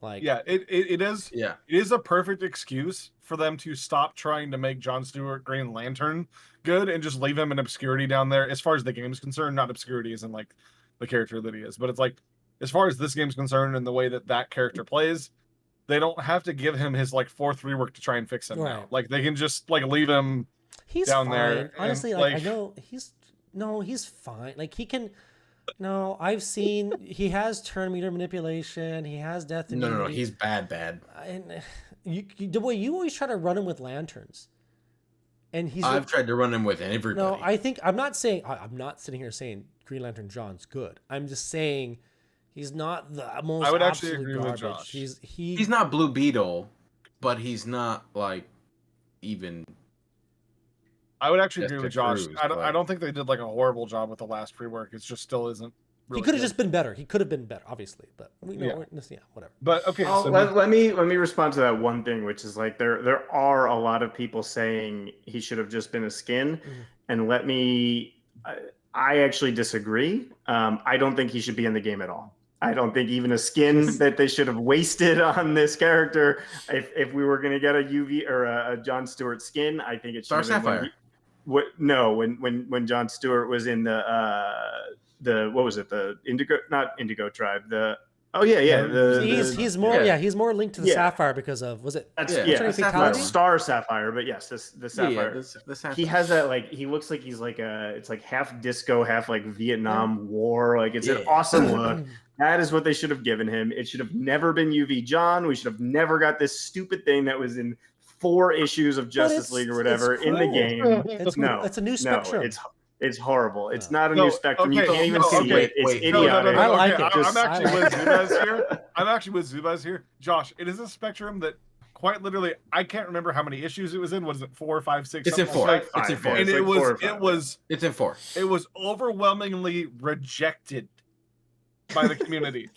Like, yeah, it is. Yeah, it is a perfect excuse for them to stop trying to make Jon Stewart Green Lantern good and just leave him in obscurity down there. As far as the game's concerned, not obscurity as in like the character that he is, but it's like as far as this game's concerned and the way that character plays, they don't have to give him his like 4th rework to try and fix him now. Like they can just like leave him down fine. there. Honestly, like I know he's fine. Like he can. No, I've seen he has turn meter manipulation. He has death. No, he's bad. And you always try to run him with lanterns, and I've tried to run him with everybody. No, I think I'm not sitting here saying Green Lantern John's good. I'm just saying he's not the most. I would actually agree garbage. with Josh. He's not Blue Beetle, but he's not like even. I would actually agree with Josh. I don't think they did like a horrible job with the last rework. It just still isn't. Really he could have just been better. He could have been better, obviously, but we know, whatever. But okay, so let me respond to that one thing, which is like there are a lot of people saying he should have just been a skin, and I actually disagree. I don't think he should be in the game at all. I don't think even a skin that they should have wasted on this character. If we were going to get a UV or a John Stewart skin, I think it should Star have been when John Stewart was in the what was it, the Indigo tribe, he's more linked to the Sapphire because of Sapphire, Star Sapphire, but yes, the Sapphire. The Sapphire. He has that, like, he looks like he's like it's like half disco, half like Vietnam War. Like, it's an awesome look. That is what they should have given him. It should have never been UV John. We should have never got this stupid thing that was in 4 issues of Justice League or whatever in the game. It's a new Spectrum. It's horrible. It's not a new Spectrum. You can't even see it. It's idiotic. I like it. I'm actually with Zubaz here. I'm actually with Zubaz here. Josh, it is a Spectrum that quite literally, I can't remember how many issues it was in. What is it, 4, 5, 6? It's in 4. It's in 4. And it's in 4. It was overwhelmingly rejected by the community.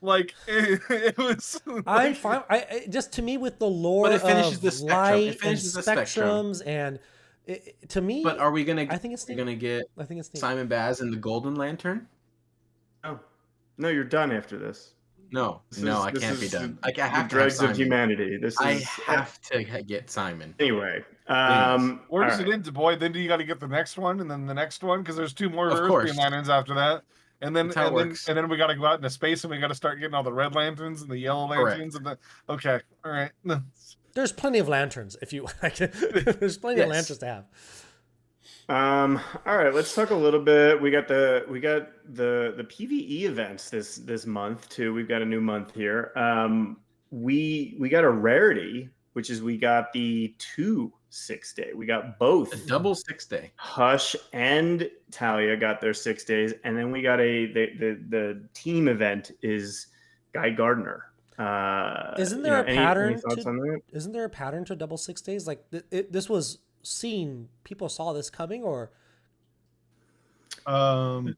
Like, it was. I'm fine. Just to me, with the lore of light and spectrums, and to me. But are we gonna? I think it's neat. Gonna get. I think it's neat. Simon Baz and the Golden Lantern. No, you're done after this. I can't be done. I have the dregs of humanity. I have to get Simon. Anyway, where does it end, DaBoy? Then you got to get the next one, and then the next one, because there's 2 more Earth Lanterns after that. And then we got to go out into space, and we got to start getting all the red lanterns and the yellow lanterns. Correct. Okay, all right. There's plenty of lanterns if you. There's plenty of lanterns to have. All right, let's talk a little bit. We got the PvE events this month too. We've got a new month here. We got a rarity, which is we got the 2 6-day. We got both. A double 6-day. Hush and Talia got their 6 days, and then we got the team event is Guy Gardner. Isn't there a pattern? Any thoughts on that? Isn't there a pattern to double 6 days? Like this was seen. People saw this coming, or my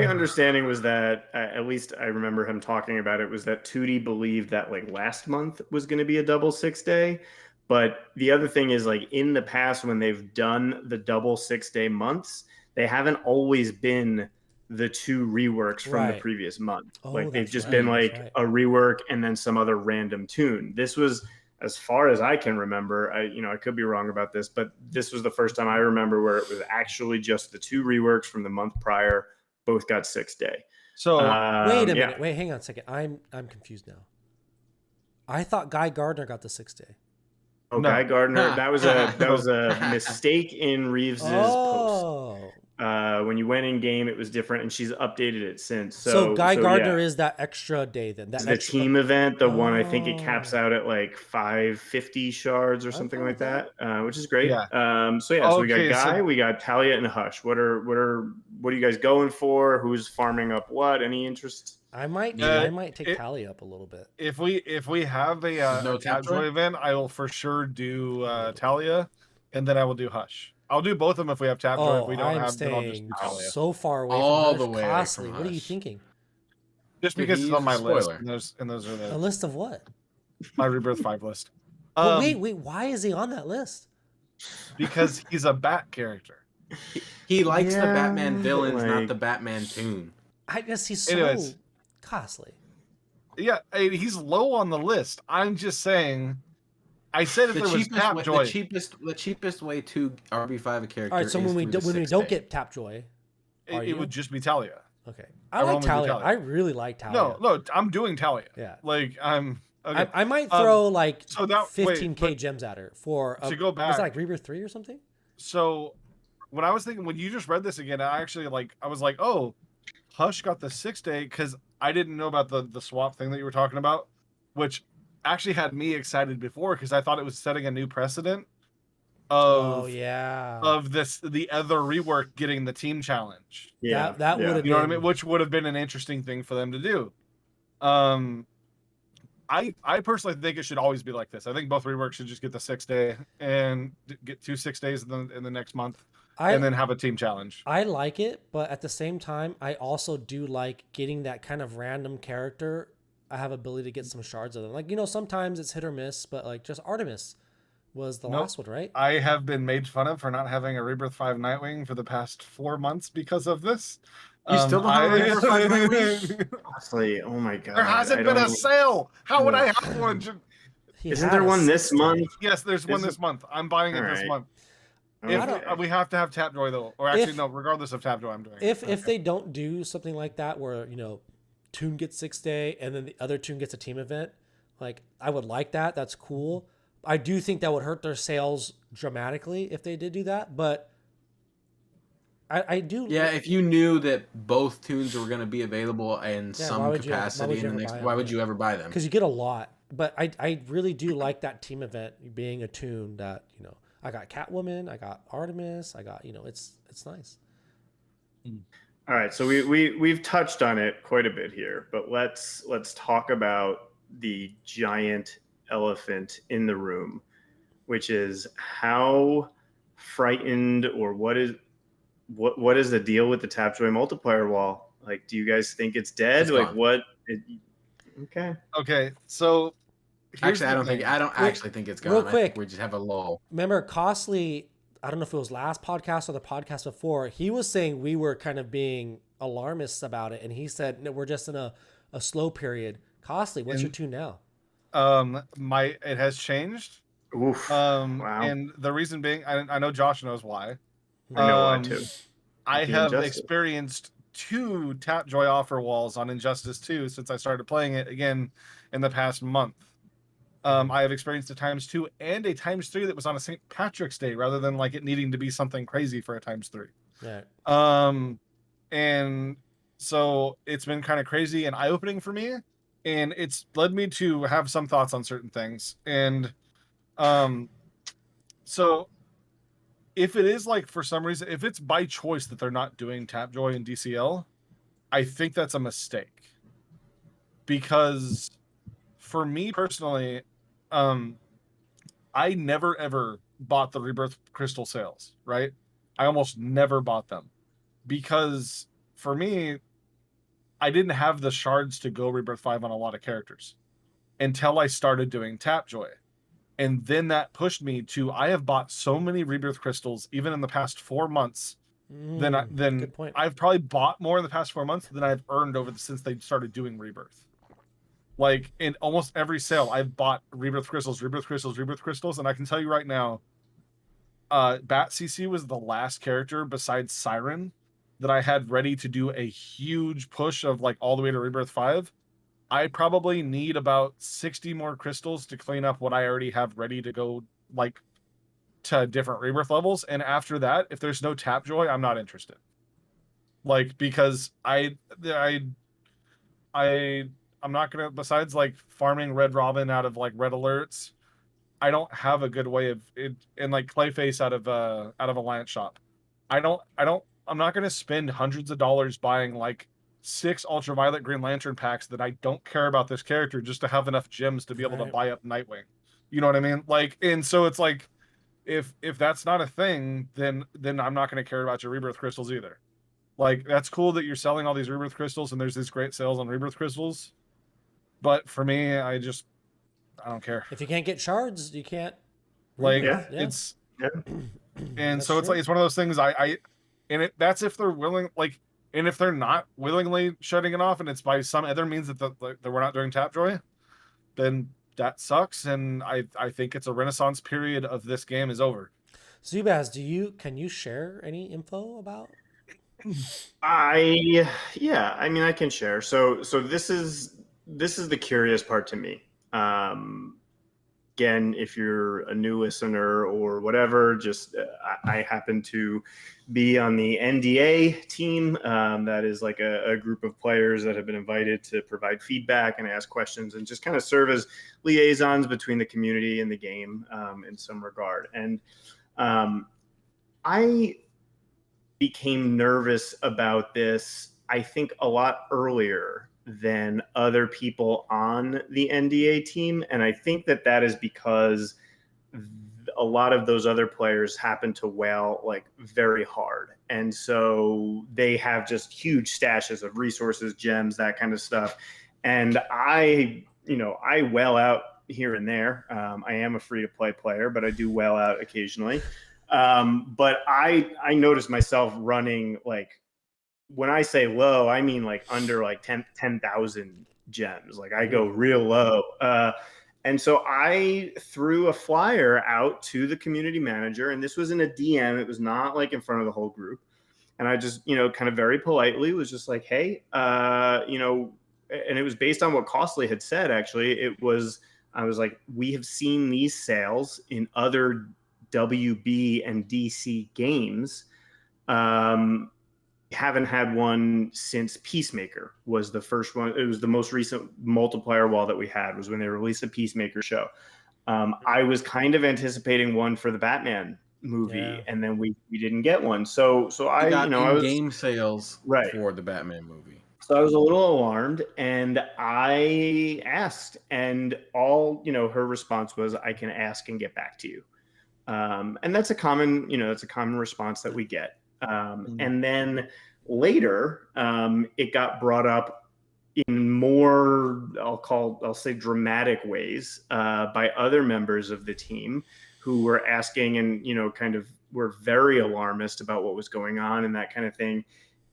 understanding was that, at least I remember him talking about it, was that Tootie believed that like last month was going to be a double 6-day. But the other thing is, like, in the past when they've done the double 6-day months, they haven't always been the 2 reworks from the previous month. Like, they've just been like a rework and then some other random tune. This was, as far as I can remember, I could be wrong about this, but this was the first time I remember where it was actually just the 2 reworks from the month prior. Both got 6-day. So wait a minute. Wait, hang on a second. I'm confused now. I thought Guy Gardner got the 6-day. Oh, no. Guy Gardner. That was a mistake in Reeves's post. When you went in game, it was different, and she's updated it since. So Guy Gardner is that extra day then. That's the team event, the one I think it caps out at like 550 shards or something like that, which is great. So we got Guy, we got Talia and Hush. What are you guys going for? Who's farming up what? Any interest? I might take Talia up a little bit. If we have a Tapjoy event, I will for sure do Talia, and then I will do Hush. I'll do both of them if we have Tapjoy. If we don't have, then I'll just do Talia. So far away all from the way costly. from What are Hush. you thinking? Just because it's on my list, and those are A list of what? my Rebirth 5 list. Wait, why is he on that list? Because he's a Bat character. He likes the Batman villains, not the Batman tune. I guess he's so costly. Yeah, he's low on the list. I'm just saying. I said if there was Tapjoy, the cheapest way to RB5 a character. All right, so when we don't get Tapjoy, it would just be Talia. Okay, I like Talia. I really like Talia. No, I'm doing Talia. Yeah, like I'm. Okay. I might throw 15K wait, gems at her for. To go back, was that like Rebirth 3 or something? So, when I was thinking, when you just read this again, I was like, oh, Hush got the 6-day because I didn't know about the swap thing that you were talking about, which actually had me excited before because I thought it was setting a new precedent of the other rework getting the team challenge. Yeah, that would have you know what I mean, which would have been an interesting thing for them to do. I personally think it should always be like this. I think both reworks should just get the 6-day and get 2 6 days in the next month, and then have a team challenge. I like it, but at the same time, I also do like getting that kind of random character. I have ability to get some shards of them. Like, sometimes it's hit or miss, but like just Artemis was the Nope. last one, right? I have been made fun of for not having a Rebirth 5 Nightwing for the past 4 months because of this. You still don't have a Rebirth 5 Nightwing? Honestly, oh my god, There hasn't been a sale. How would I have one? Isn't there one this month? Yes, there's one this month. I'm buying it this month. If we have to have Tapjoy though, or actually no, regardless of Tapjoy, I'm doing it. If they don't do something like that, where Toon gets 6 day and then the other Toon gets a team event, like I would like that. That's cool. I do think that would hurt their sales dramatically if they did do that, but I do. Yeah, if you knew that both tunes were going to be available in some capacity in the next, why would you ever buy them? Because you get a lot. But I really do like that team event being a tune that I got Catwoman, I got Artemis, I got it's nice. All right, so we've touched on it quite a bit here, but let's talk about the giant elephant in the room, which is how frightened or what is the deal with the Tapjoy multiplier wall? Like, do you guys think it's dead? It's like gone. what? Okay, so actually, I don't actually think it's gone. Real quick, we just have a lull. Remember, Costly, I don't know if it was last podcast or the podcast before, he was saying we were kind of being alarmists about it, and he said, no, we're just in a slow period. Costly, what's your tune now? It has changed. Oof. Wow. And the reason being, I know Josh knows why. I know why too. I have experienced 2 Tapjoy offer walls on Injustice 2 since I started playing it again in the past month. I have experienced a ×2 and a ×3 that was on a St. Patrick's Day rather than like it needing to be something crazy for a ×3. Right. And so it's been kind of crazy and eye-opening for me, and it's led me to have some thoughts on certain things. And so if it is like for some reason, if it's by choice that they're not doing Tapjoy and DCL, I think that's a mistake. Because for me personally, I never ever bought the Rebirth Crystal sales, right? I almost never bought them because for me, I didn't have the shards to go Rebirth 5 on a lot of characters until I started doing Tapjoy. And then that pushed me to, I have bought so many Rebirth Crystals, even in the past 4 months, then I've probably bought more in the past 4 months than I've earned since they started doing Rebirth. Like in almost every sale, I've bought Rebirth Crystals, and I can tell you right now, Bat CC was the last character besides Siren that I had ready to do a huge push of like all the way to Rebirth 5. I probably need about 60 more crystals to clean up what I already have ready to go like to different Rebirth levels. And after that, if there's no Tapjoy, I'm not interested. Like, because I'm not gonna, besides like farming Red Robin out of like red alerts, I don't have a good way of it, and like Clayface out of Alliance Shop. I'm not gonna spend hundreds of dollars buying like 6 ultraviolet Green Lantern packs that I don't care about this character just to have enough gems to be able to buy up Nightwing. You know what I mean? Like, and so it's like, if that's not a thing, then I'm not going to care about your Rebirth Crystals either. Like, that's cool that you're selling all these Rebirth Crystals and there's these great sales on Rebirth Crystals. But for me, I don't care. If you can't get shards, you can't. Like, it's. Yeah. And so it's like, it's one of those things that's if they're willing, like, and if they're not willingly shutting it off and it's by some other means that we're not doing Tapjoy, then that sucks. And I think it's a renaissance period of this game is over. Zubaz, can you share any info about? I mean, I can share. So this is the curious part to me. Again, if you're a new listener or whatever, just I happen to be on the NDA team. That is like a group of players that have been invited to provide feedback and ask questions and just kind of serve as liaisons between the community and the game in some regard. And I became nervous about this, I think, a lot earlier than other people on the NDA team. And I think that is because a lot of those other players happen to whale like very hard. And so they have just huge stashes of resources, gems, that kind of stuff. And I whale out here and there. I am a free-to-play player, but I do well out occasionally. But I noticed myself running, like, when I say low, I mean like under like 10,000 gems. Like I go real low. And so I threw a flyer out to the community manager, and this was in a DM. It was not like in front of the whole group. And I just, kind of very politely was just like, hey, and it was based on what Costly had said, actually. I was like, we have seen these sales in other WB and DC games. Haven't had one since Peacemaker was the first one. It was the most recent multiplier wall that we had, was when they released the Peacemaker show. I was kind of anticipating one for the Batman movie, and then we didn't get one. So I got I was in-game sales for the Batman movie. So I was a little alarmed, and I asked, and all her response was, "I can ask and get back to you." And that's a common response that we get. And then later, it got brought up in more, I'll say dramatic ways, by other members of the team who were asking and, kind of were very alarmist about what was going on and that kind of thing.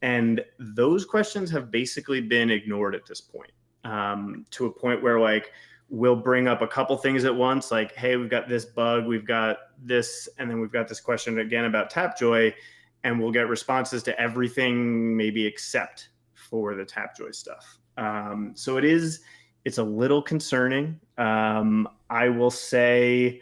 And those questions have basically been ignored at this point, to a point where, like, we'll bring up a couple things at once, like, hey, we've got this bug, we've got this, and then we've got this question again about Tapjoy, and we'll get responses to everything maybe except for the Tapjoy stuff. So it's a little concerning. I will say,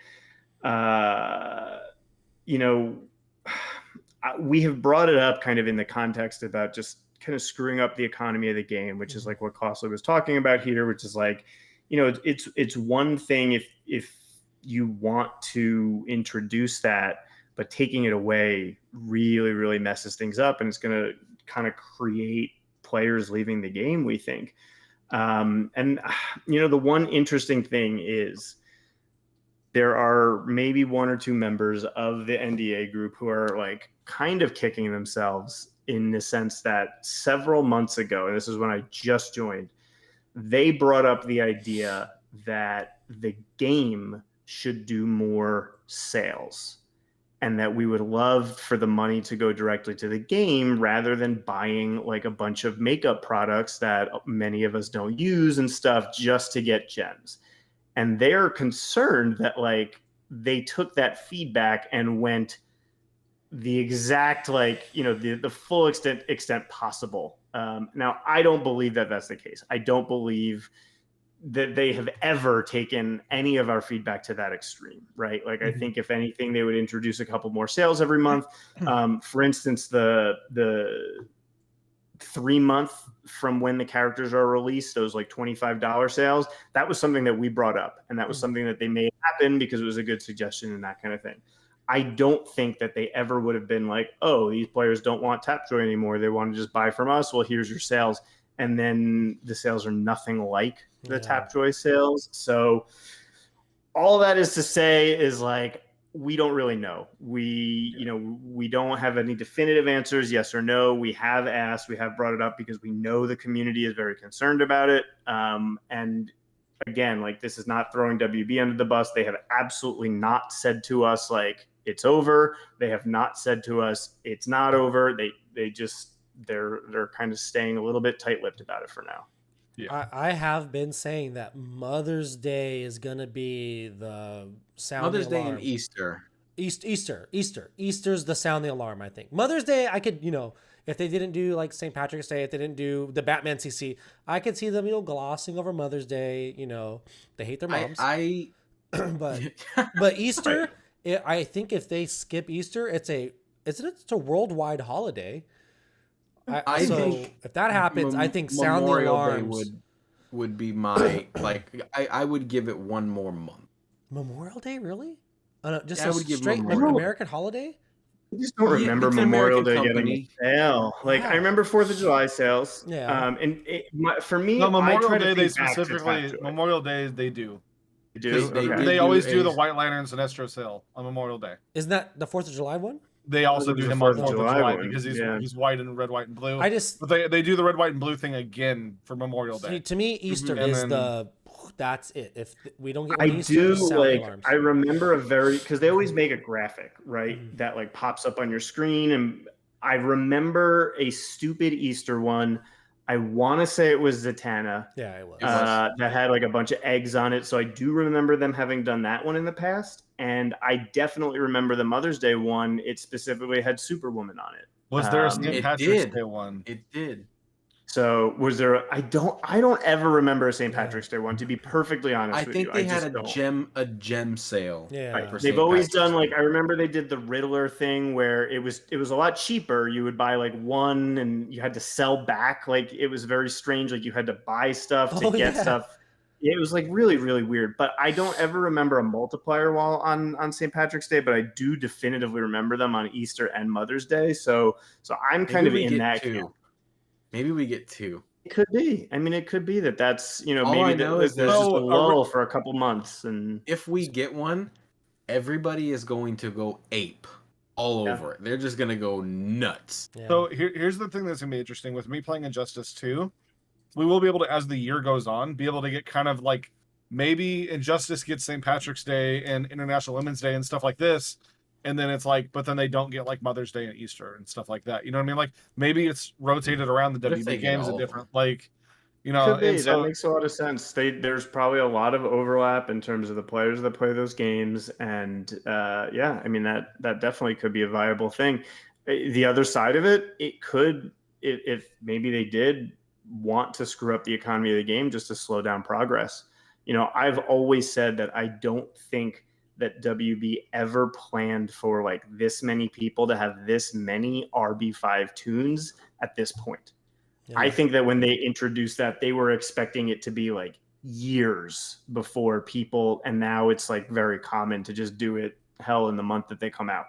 we have brought it up kind of in the context about just kind of screwing up the economy of the game, which is like what Costly was talking about here, which is like, it's one thing if you want to introduce that, but taking it away really, really messes things up, and it's going to kind of create players leaving the game, we think. And the one interesting thing is there are maybe one or two members of the NDA group who are like kind of kicking themselves, in the sense that several months ago, and this is when I just joined, they brought up the idea that the game should do more sales, and that we would love for the money to go directly to the game rather than buying like a bunch of makeup products that many of us don't use and stuff just to get gems. And they're concerned that, like, they took that feedback and went the exact, like, the full extent possible. Now, I don't believe that that's the case. I don't believe that they have ever taken any of our feedback to that extreme, right? Like, I think if anything, they would introduce a couple more sales every month. For instance, the 3 month from when the characters are released, those like $25 sales, that was something that we brought up, and that was something that they made happen because it was a good suggestion and that kind of thing. I don't think that they ever would have been like, oh, these players don't want Tapjoy anymore, they want to just buy from us, well, here's your sales. And then the sales are nothing like the Tapjoy sales. So all that is to say is, like, we don't really know. We don't have any definitive answers, yes or no. We have asked, we have brought it up because we know the community is very concerned about it. And again, like, this is not throwing WB under the bus. They have absolutely not said to us, like, it's over. They have not said to us, it's not over. They're kind of staying a little bit tight-lipped about it for now. Yeah. I have been saying that Mother's Day is going to be the sounding Mother's Day alarm. and Easter. Easter's the sounding alarm, I think. Mother's Day, I could, if they didn't do like St. Patrick's Day, if they didn't do the Batman CC, I could see them, glossing over Mother's Day. They hate their moms. But Easter, Right. I think if they skip Easter, it's a worldwide holiday. I think if that happens, I think sound the alarms. Day would be my I would give it one more month. Memorial Day, really? Just Yeah, I a would give straight Memorial. American holiday? I just don't remember it's an Memorial American Day getting a sale. Like, Yeah. I remember 4th of July sales. Yeah. For me, No, I Memorial try to Day, they think back to specifically, Tapjoy. Memorial Day, they do. You do? They Okay. did. They always do do a- the White Lanterns and Estro sale on Memorial Day. Isn't that the 4th of July one? They also it was do the him on 4th of 4th of July July one, because yeah. he's white and red, white, and blue. I just But they do the red, white, and blue thing again for Memorial Day. to me, Easter And is then- the that's it. If we don't get I one Easter, do sound like. alarms. I remember because they always make a graphic, right? Mhm. That like pops up on your screen, and I remember a stupid Easter one. I want to say it was Zatanna. Yeah, it was. It was. That had like a bunch of eggs on it. So I do remember them having done that one in the past, and I definitely remember the Mother's Day one. It specifically had Superwoman on it. Was there a Um, St. It Patrick's did. Day one? It did. So was there? I don't ever remember a St. Yeah. Patrick's Day one. To be perfectly honest I with think you, they I had just a don't. gem sale. Yeah. Right. for They've St. always Patrick's done like Day. I remember they did the Riddler thing where it was a lot cheaper. You would buy like one and you had to sell back. Like it was very strange. Like you had to buy stuff to Oh, get yeah. stuff. It was like really, really weird. But I don't ever remember a multiplier wall on St. Patrick's Day, but I do definitively remember them on Easter and Mother's Day. So I'm kind of Maybe we in get that two. camp. Maybe we get two. It could be. I mean, it could be that's All I maybe know is there's that- just a So, lull for a couple months, and If we get one, everybody is going to go ape all Yeah. over it. They're just gonna go nuts. Yeah. So here's the thing that's gonna be interesting with me playing Injustice 2. We will be able to, as the year goes on, be able to get kind of like maybe Injustice gets St. Patrick's Day and International Women's Day and stuff like this, and then it's like, but then they don't get like Mother's Day and Easter and stuff like that. You know what I mean? Like maybe it's rotated around the What if they WB get games all at of different like, you know, could be. and so That makes a lot of sense. There's probably a lot of overlap in terms of the players that play those games, and yeah, I mean that definitely could be a viable thing. The other side of it, it could, if maybe they did want to screw up the economy of the game just to slow down progress. I've always said that I don't think that WB ever planned for like this many people to have this many RB5 tunes at this point. Yeah. I think that when they introduced that, they were expecting it to be like years before people, and now it's like very common to just do it hell in the month that they come out.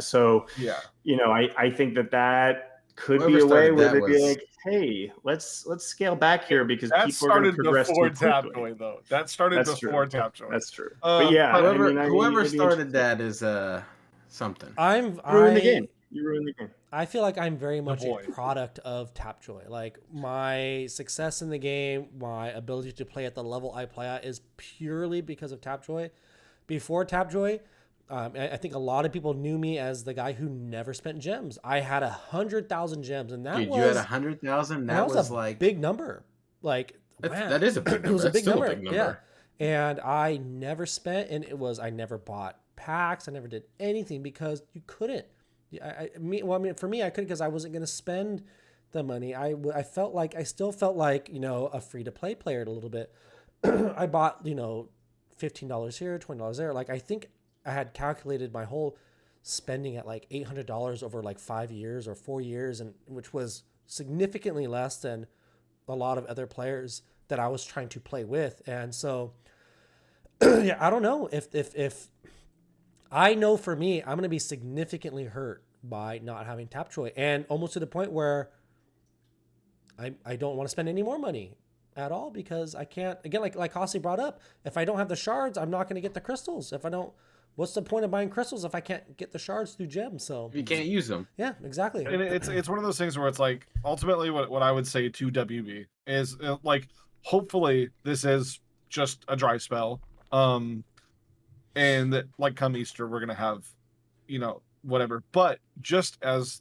So, yeah. I think that could Whoever be a way started where that they'd be was- like, hey, let's scale back here because That people are going to started progress before too quickly. Tapjoy though. That started That's before true. Tapjoy. That's true. But yeah, but Whoever it'd be started interesting. that is something. You ruined the game. You ruined the game. I feel like I'm very much a DaBoy. product of Tapjoy. Like my success in the game, my ability to play at the level I play at is purely because of Tapjoy. Before Tapjoy, I think a lot of people knew me as the guy who never spent gems. I had 100,000 gems, and that Dude, was you had 100,000. and That was a like big number. Like that is a big number. It was a That's big still number. a big number. Yeah, and I never spent, and I never bought packs. I never did anything because you couldn't. For me, I couldn't because I wasn't going to spend the money. I still felt like a free to play player a little bit. I bought $15 here, $20 there. Like I think I had calculated my whole spending at like $800 over like 5 years or 4 years, and which was significantly less than a lot of other players that I was trying to play with. And so, yeah, I don't know if I know for me, I'm going to be significantly hurt by not having Tapjoy, and almost to the point where I don't want to spend any more money at all because I can't, again, like Hossie brought up, if I don't have the shards, I'm not going to get the crystals. What's the point of buying crystals if I can't get the shards through gems? So You can't use them. yeah, exactly. And it's one of those things where it's like ultimately what I would say to WB is like hopefully this is just a dry spell, and that like come Easter we're gonna have whatever. But just as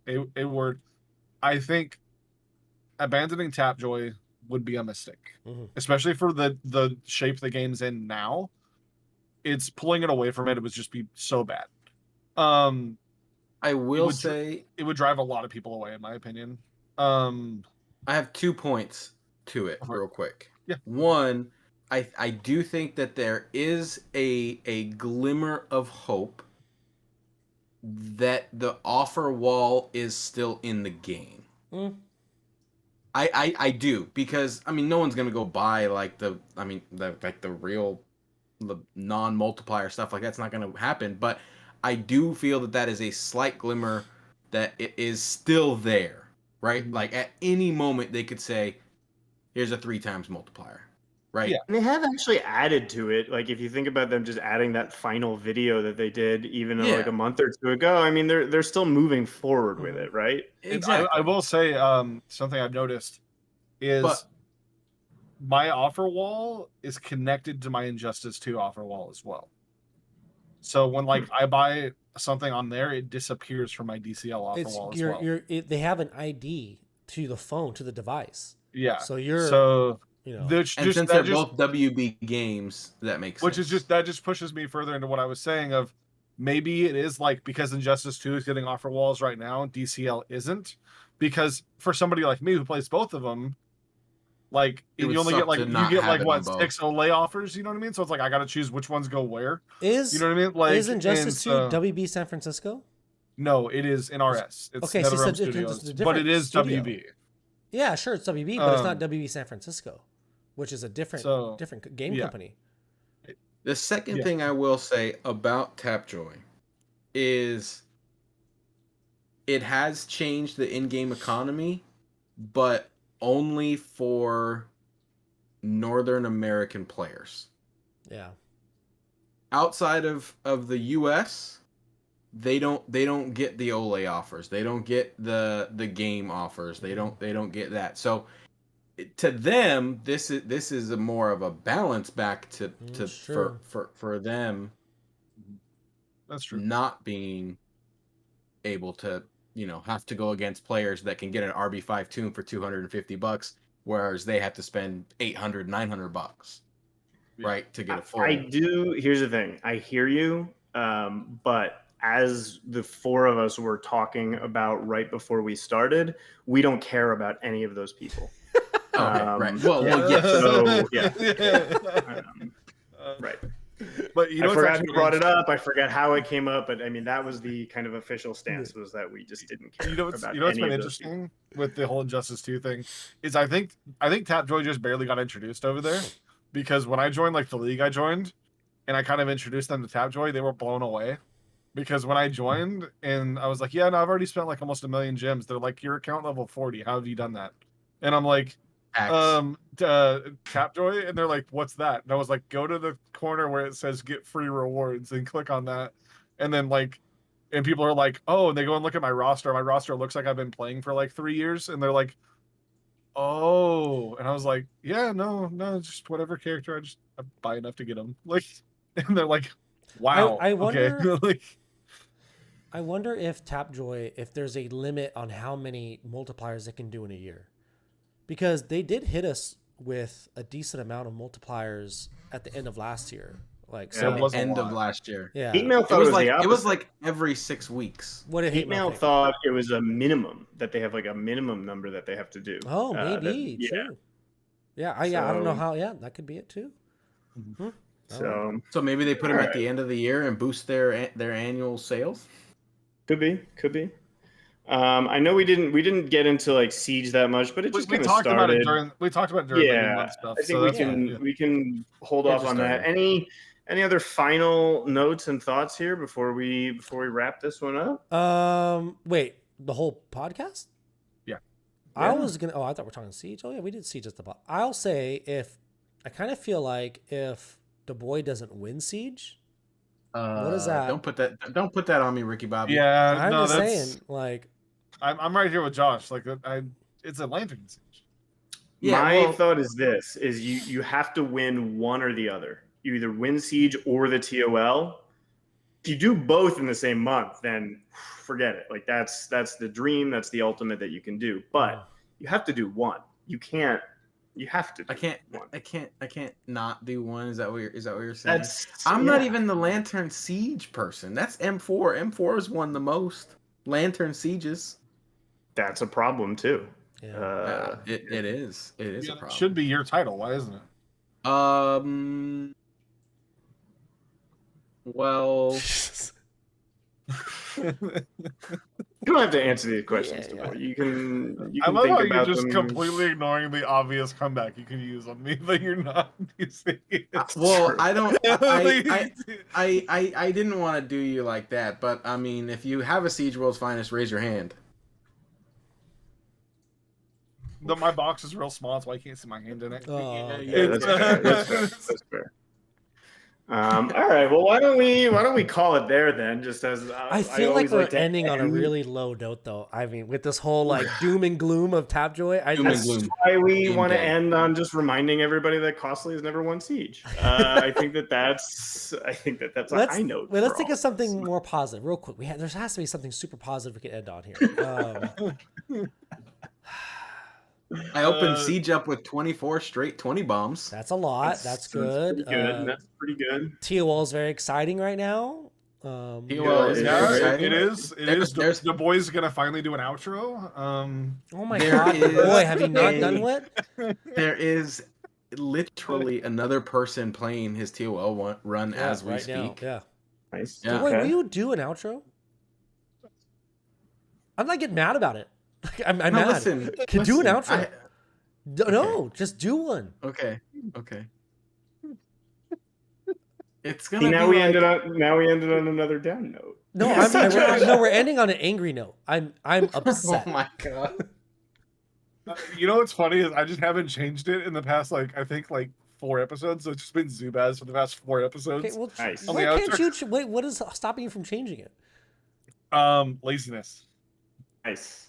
a word, I think abandoning Tapjoy would be a mistake, especially for the shape the game's in now. It's pulling it away from it. It would just be so bad. I will say it would drive a lot of people away, in my opinion. I have 2 points to it real quick. Yeah. One, I do think that there is a glimmer of hope that the offer wall is still in the game. I do, because no one's gonna go buy like the real non-multiplier stuff like that's not gonna happen, but I do feel that is a slight glimmer that it is still there, right? Like at any moment they could say, here's a 3 times multiplier, right? Yeah. And they have actually added to it. Like if you think about them just adding that final video that they did even like a month or two ago, I mean they're still moving forward with it, right? Exactly. I will say something I've noticed is my offer wall is connected to my Injustice 2 offer wall as well. So when like I buy something on there, it disappears from my DCL offer wall as well. They have an ID to the phone, to the device. Yeah. So you're And since they're both WB games, that makes sense. That just pushes me further into what I was saying of maybe it is like because Injustice 2 is getting offer walls right now, DCL isn't. Because for somebody like me who plays both of them, like you only get like 6 Olay offers, you know what I mean? So it's like I gotta choose which ones go where. You know what I mean? Like is Injustice 2 WB San Francisco? No, it is NRS. It's okay, NetherRealm Studios, but it is studio. WB. Yeah, sure, it's WB, but it's not WB San Francisco, which is a different game company. The second thing I will say about Tapjoy is it has changed the in-game economy, but only for Northern American players. Yeah. Outside of the US, they don't get the Olay offers. They don't get the game offers. They don't get that. So to them, this is a more of a balance back to for them. That's true. Not being able to, have to go against players that can get an RB5 tune for $250, whereas they have to spend $800, $900, right, to get a full. Here's the thing. I hear you, but as the four of us were talking about right before we started, we don't care about any of those people. Right. Well, yes. So, right. But I forgot who brought it up. I forgot how it came up. But I mean, that was the kind of official stance, was that we just didn't care. What's been interesting with the whole Injustice 2 thing is I think Tapjoy just barely got introduced over there, because when I joined like the league I joined, and I kind of introduced them to Tapjoy, they were blown away. Because when I joined and I was like, I've already spent like almost 1 million gems. They're like, your account level 40. How have you done that? And I'm like, Tapjoy, and they're like, what's that? And I was like, go to the corner where it says get free rewards and click on that. And then and people are like, oh, and they go and look at my roster. My roster looks like I've been playing for like 3 years, and they're like, oh. And I was like, no, just whatever character, I buy enough to get them. Like, and they're like, wow. I wonder okay. I wonder if Tapjoy, if there's a limit on how many multipliers it can do in a year. Because they did hit us with a decent amount of multipliers at the end of last year. End of last year. Yeah. Heatmail thought it was like every 6 weeks. What did Heatmail thought it was a minimum, that they have like a minimum number that they have to do. Oh, maybe. True. Yeah, I don't know how. Yeah, that could be it too. Mm-hmm. So maybe they put them at the end of the year and boost their annual sales. Could be. I know we didn't get into like Siege that much, but it just kind of started. We talked about it during the stuff. I think we can hold off on that. Any other final notes and thoughts here before we wrap this one up? Wait, the whole podcast? Yeah. I was gonna. Oh, I thought we were talking Siege. Oh yeah, we did Siege at the bottom. I'll say I kind of feel like if DaBoy doesn't win Siege. What is that? Don't put that on me, Ricky Bobby. Yeah, I'm just saying, like, I'm right here with Josh. Like, it's a Lantern Siege. Yeah, my thought is this: you have to win one or the other. You either win Siege or the TOL. If you do both in the same month, then forget it. Like that's the dream. That's the ultimate that you can do. But you have to do one. You can't. You have to. I can't not do one. Is that what you're saying? I'm not even the Lantern Siege person. That's M4. M4 has won the most Lantern Sieges. That's a problem too. Yeah. It is. It is a problem. It should be your title. Why isn't it? Well. You don't have to answer these questions. You can I love think how about you're just them. completely ignoring the obvious comeback you can use on me, but you're not using it. Well, I don't. I didn't want to do you like that, but I mean, if you have a Siege World's Finest, raise your hand. My box is real small, that's why I can't see my hand in it. That's fair. That's fair. All right. Well, why don't we call it there then? Just as I feel like always we're to ending on a end. really low note, though. I mean, with this whole like doom and gloom of Tapjoy, Doom and That's gloom. why we Game want to day. end on just reminding everybody that Costly has never won Siege. I think that's a high note. Let's for think all of something this. more positive, real quick. There has to be something super positive we can end on here. I opened Siege up with 24 straight 20 bombs. That's a lot. That's good. Pretty good. That's pretty good. TOL is very exciting right now. TOL is Yeah, very exciting. it is. There's- The boys gonna finally do an outro. Oh my There god, is boy, have you not a- done what? There is literally another person playing his TOL run as we right speak. now. Yeah. Nice. Yeah. Wait, will Okay. you do an outro? I'm not getting mad about it. I'm No, mad. listen. Can do an listen, outro. No, just do one. Okay. It's gonna See, be now we like, ended on another down note. No, Yeah, no, we're ending on an angry note. I'm Oh upset. my god. You know what's funny is I just haven't changed it in the past I think 4 episodes. So it's just been Zubaz for the past 4 episodes. Okay, well, Nice. why On the can't outro. you? Wait, what is stopping you from changing it? Laziness. Nice.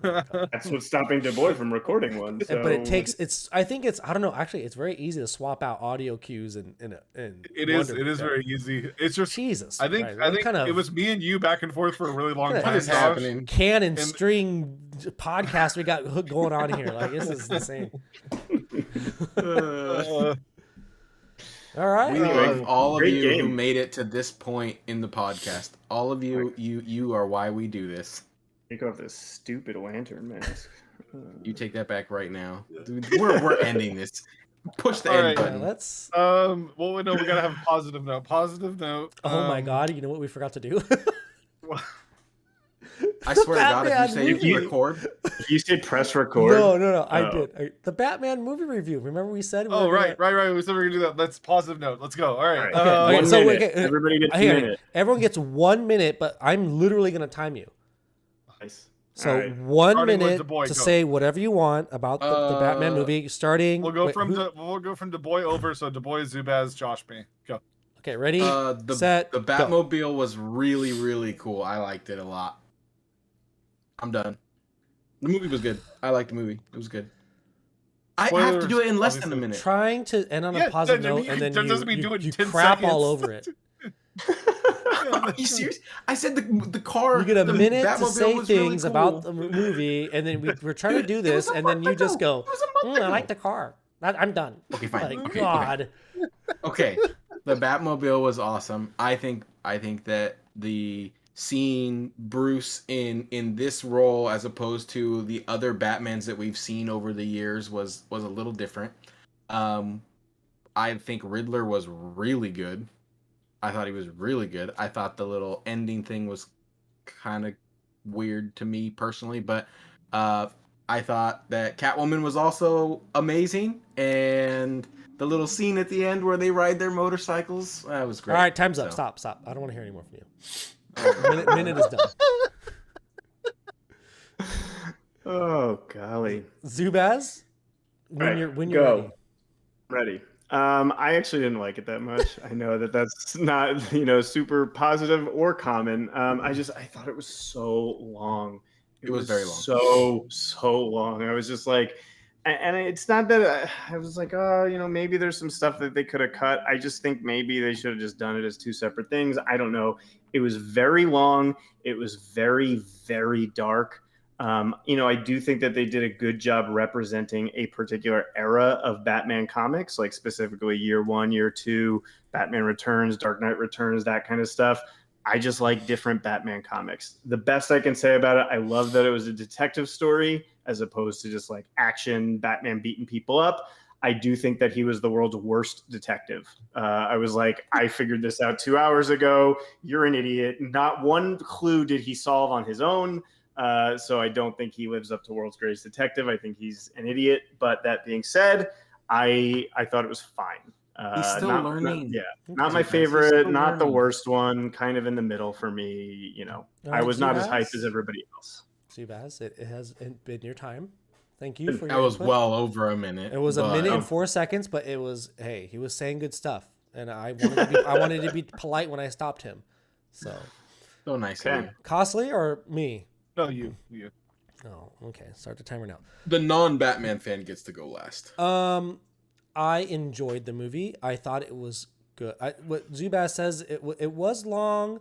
That's what's stopping DaBoy from recording one. So. But it takes. I think it's. I don't know. Actually, it's very easy to swap out audio cues and. It is very easy. It's just Jesus. I think it was me and you back and forth for a really long What time. What is Josh. happening? can and string podcast we got going on here. Like this is insane. Uh, All right. We love all of Great you who game. made it to this point in the podcast. All of you, you are why we do this. Take off this stupid lantern mask. You take that back right now. Dude, we're ending this. Push the All end right. Yeah, button. let's. well, no, we gotta have a positive note. Positive note. Oh my god! You know what we forgot to do? I swear to God, if Batman you say you movie. can record, You say press record. No. I Oh. did. The Batman movie review. Remember we said? Oh right. We said we were gonna do that. That's positive note. Let's go. All right. All right. Okay, One so minute. okay, Everybody gets a Hang on. minute. Everyone gets 1 minute, but I'm literally gonna time you. Nice. So All right. 1 Starting with minute DaBoy, to go. say whatever you want about the Batman movie. Starting. We'll go wait, from who- we'll go from DaBoy over. So DaBoy, Zubaz, Josh, me. Go. Okay, ready? the set. the go. Batmobile was really, really cool. I liked it a lot. I'm done. The movie was good. I liked the movie. It was good. I have to Spoilers, do it in less than a obviously. minute. Trying to end on Yeah, a positive that- note, and then that doesn't mean you, do it in you 10 crap all seconds. over it. Are you serious? I said the car. You get a the minute to Batmobile say was really things cool. about the movie, and then we're trying to do It was this, a and then month you just ago. go, It was a month I ago." like the car. I'm done. Okay, fine. Like, Okay, God. Okay, the Batmobile was awesome. I think that the seeing Bruce in this role as opposed to the other Batmans that we've seen over the years was a little different. I think Riddler was really good. I thought he was really good. I thought the little ending thing was kind of weird to me personally, but I thought that Catwoman was also amazing, and the little scene at the end where they ride their motorcycles, that was great. All right, time's up. So- Stop. I don't want to hear any more from you. Minute is done. Oh golly. Zubaz, All right, when you're go. ready. Ready. I actually didn't like it that much. I know that's not super positive or common. I thought it was so long. It was very long. So long. I was just like, and it's not that I was like, oh, maybe there's some stuff that they could have cut. I just think maybe they should have just done it as 2 separate things. I don't know. It was very long. It was very, very dark. I do think that they did a good job representing a particular era of Batman comics, like specifically year 1, year 2, Batman Returns, Dark Knight Returns, that kind of stuff. I just like different Batman comics. The best I can say about it, I love that it was a detective story as opposed to just like action, Batman beating people up. I do think that he was the world's worst detective. I was like, I figured this out 2 hours ago. You're an idiot. Not one clue did he solve on his own. So I don't think he lives up to World's Greatest Detective. I think he's an idiot. But that being said, I thought it was fine. He's still learning. Not my He's favorite, still not the learning. worst one. Kind of in the middle for me. I was not as hyped as everybody else. Zubaz, it has been your time. Thank you for your That was input. well over a minute. It was a but- minute and 4 seconds, but it was, hey, he was saying good stuff. and I wanted to be polite when I stopped him. So nice. Okay. Of you. Costly or me? No, you. Oh, okay. Start the timer now. The non-Batman fan gets to go last. I enjoyed the movie. I thought it was good. What Zubaz says, it was long.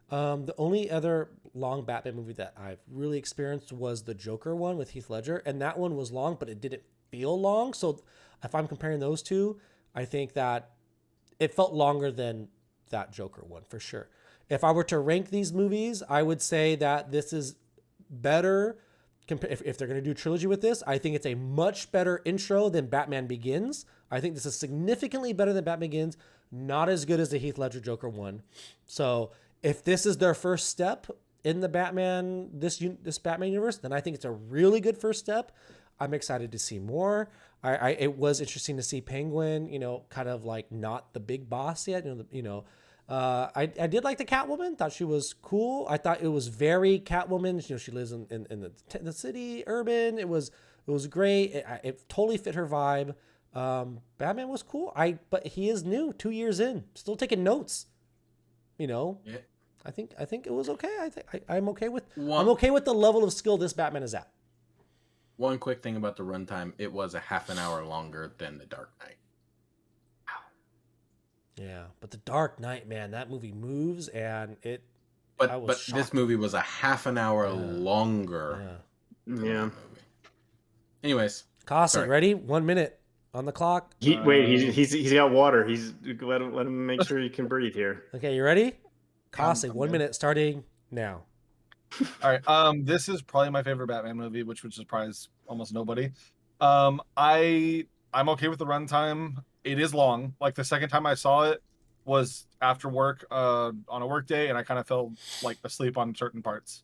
The only other long Batman movie that I've really experienced was the Joker one with Heath Ledger, and that one was long, but it didn't feel long. So if I'm comparing those two, I think that it felt longer than that Joker one for sure. If I were to rank these movies, I would say that this is better. If they're going to do a trilogy with this, I think it's a much better intro than Batman Begins. I think this is significantly better than Batman Begins. Not as good as the Heath Ledger Joker one. So if this is their first step in the Batman, this Batman universe, then I think it's a really good first step. I'm excited to see more. It was interesting to see Penguin, kind of like not the big boss yet. I did like the Catwoman. Thought she was cool. I thought it was very Catwoman. She lives in the city, urban. It was great. It totally fit her vibe. Batman was cool. But he is new, 2 years in, still taking notes. Yeah. I think it was okay. I'm okay with the level of skill this Batman is at. One quick thing about the runtime: it was a half an hour longer than The Dark Knight. Yeah, but The Dark Knight, man, that movie moves, and it. But this movie was a half an hour longer. Yeah. Anyways, Cossie, ready? 1 minute on the clock. He's got water. Let him make sure he can breathe here. Okay, you ready? Cossie, 1 minute starting now. All right. This is probably my favorite Batman movie, which would surprise almost nobody. I'm okay with the runtime. It is long. Like the second time I saw it was after work on a work day, and I kind of fell like asleep on certain parts.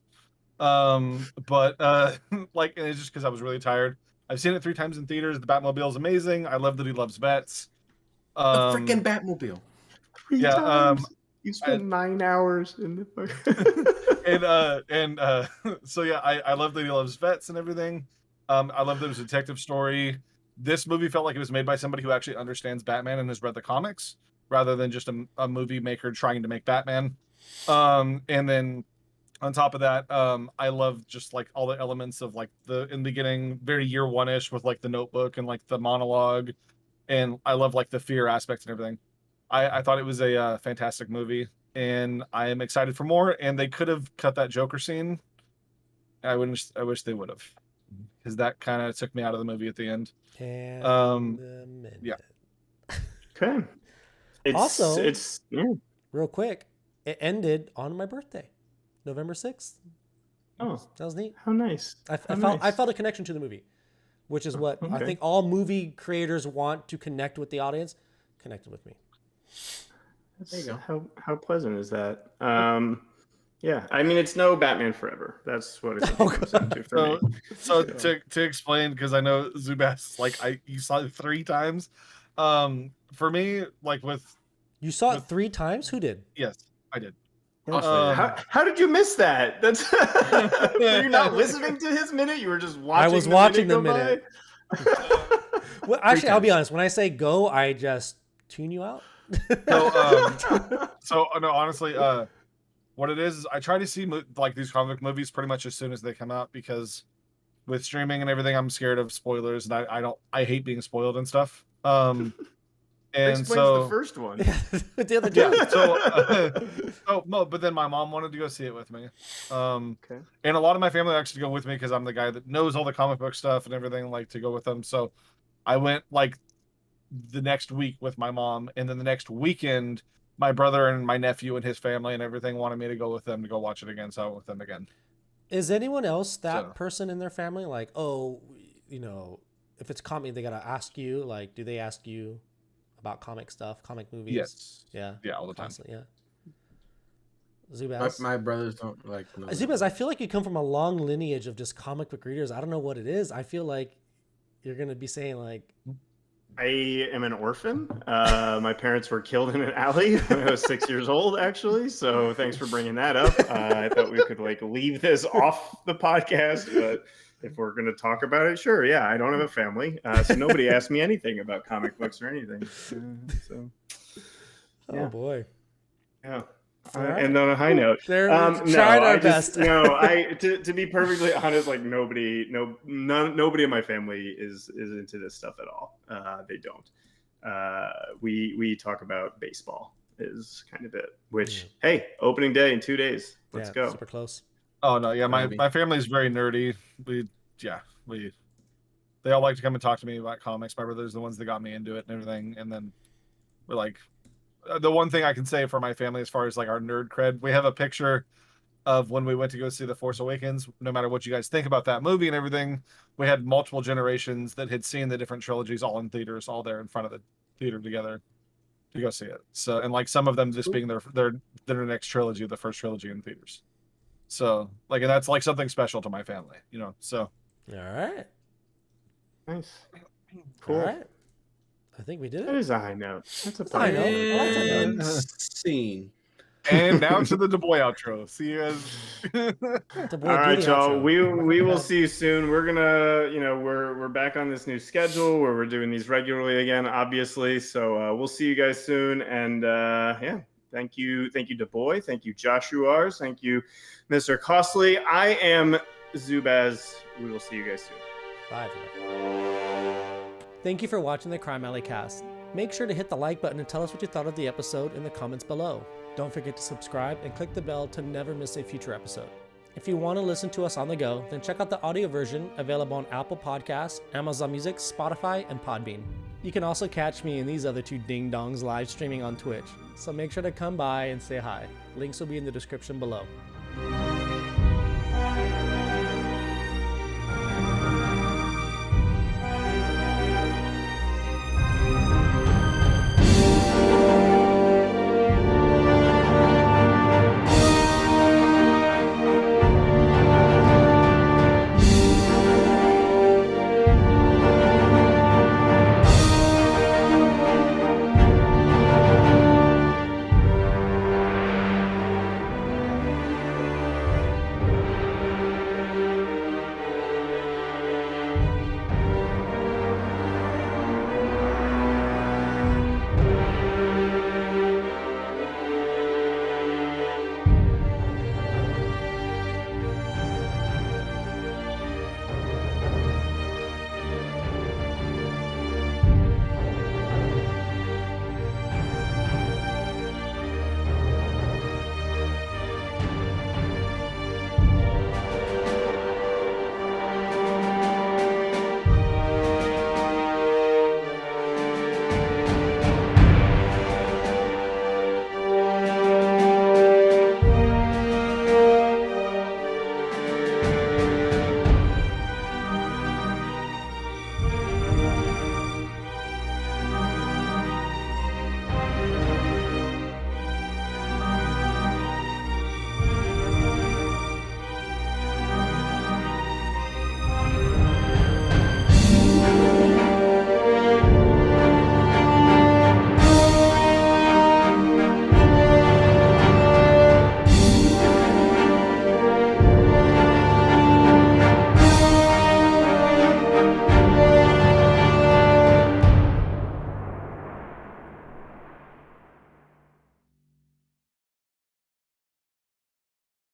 But and it's just because I was really tired. I've seen it 3 times in theaters. The Batmobile is amazing. I love that he loves bets. The freaking Batmobile. 3 times. You spent 9 hours in the fuck. So yeah, I love that he loves vets and everything. I love that it was a detective story. This movie felt like it was made by somebody who actually understands Batman and has read the comics, rather than just a movie maker trying to make Batman. And then on top of that, I love just like all the elements of like in the beginning, very year one-ish with like the notebook and like the monologue, and I love like the fear aspect and everything. I thought it was a fantastic movie, and I am excited for more. And they could have cut that Joker scene. I wish they would have, because that kind of took me out of the movie at the end. Yeah. Okay. It's real quick. It ended on my birthday, November 6th. Oh, that was neat. How nice. I felt a connection to the movie, which is what I think all movie creators want to connect with the audience. Connected with me. There you go. How pleasant is that? Yeah, I mean, it's no Batman Forever. That's what it comes down to for me. So to explain, because I know Zubaz, you saw it 3 times. For me, you saw it 3 times. Who did? Yes, I did. How did you miss that? That's were you not listening to his minute? You were just watching. I was watching the minute. Well, actually, I'll be honest. When I say go, I just tune you out. No, honestly, what it is I try to see these comic movies pretty much as soon as they come out, because with streaming and everything, I'm scared of spoilers, and I hate being spoiled and stuff. And explains so the first one. The other but then my mom wanted to go see it with me. And a lot of my family actually go with me because I'm the guy that knows all the comic book stuff and everything, to go with them. So I went the next week with my mom, and then the next weekend my brother and my nephew and his family and everything wanted me to go with them to go watch it again, so I went with them again. Is anyone else that person in their family if it's comic, they gotta ask you, do they ask you about comic stuff, comic movies? Yes. Yeah, all the time. Yeah. Zubaz, my brothers don't like Zubaz, I feel like you come from a long lineage of just comic book readers. I don't know what it is. I feel like you're gonna be saying I am an orphan. My parents were killed in an alley when I was 6 years old, actually. So thanks for bringing that up. I thought we could leave this off the podcast, but if we're going to talk about it, sure. Yeah, I don't have a family. So nobody asked me anything about comic books or anything. Yeah. boy. Yeah. All right. And on a high note, There, we tried our best. to be perfectly honest, like nobody in my family is into this stuff at all. They don't. We talk about baseball is kind of it. Which hey, opening day in 2 days. Let's go. Super close. Oh no, yeah, my family is very nerdy. They all like to come and talk to me about comics. My brother's the ones that got me into it and everything. And then we're like, the one thing I can say for my family as far as like our nerd cred, we have a picture of when we went to go see The Force Awakens. No matter what you guys think about that movie and everything, we had multiple generations that had seen the different trilogies all in theaters, all there in front of the theater together to go see it. So, and like some of them just being their next trilogy, the first trilogy in theaters. So like, and that's like something special to my family, you know. So all right, nice, cool. All right, I think we did That it. is a high note. That's a high note. And scene. And now to the DaBoy outro. See you guys. All All right, y'all. We will see you soon. We're gonna, we're back on this new schedule where we're doing these regularly again, obviously. So we'll see you guys soon. And yeah, thank you, DaBoy. Thank you, Joshua. Thank you, Mr. Costly. I am Zubaz. We will see you guys soon. Bye, everybody. Thank you for watching the Crime Alley cast. Make sure to hit the like button and tell us what you thought of the episode in the comments below. Don't forget to subscribe and click the bell to never miss a future episode. If you want to listen to us on the go, then check out the audio version available on Apple Podcasts, Amazon Music, Spotify, and Podbean. You can also catch me and these other two ding-dongs live streaming on Twitch, so make sure to come by and say hi. Links will be in the description below.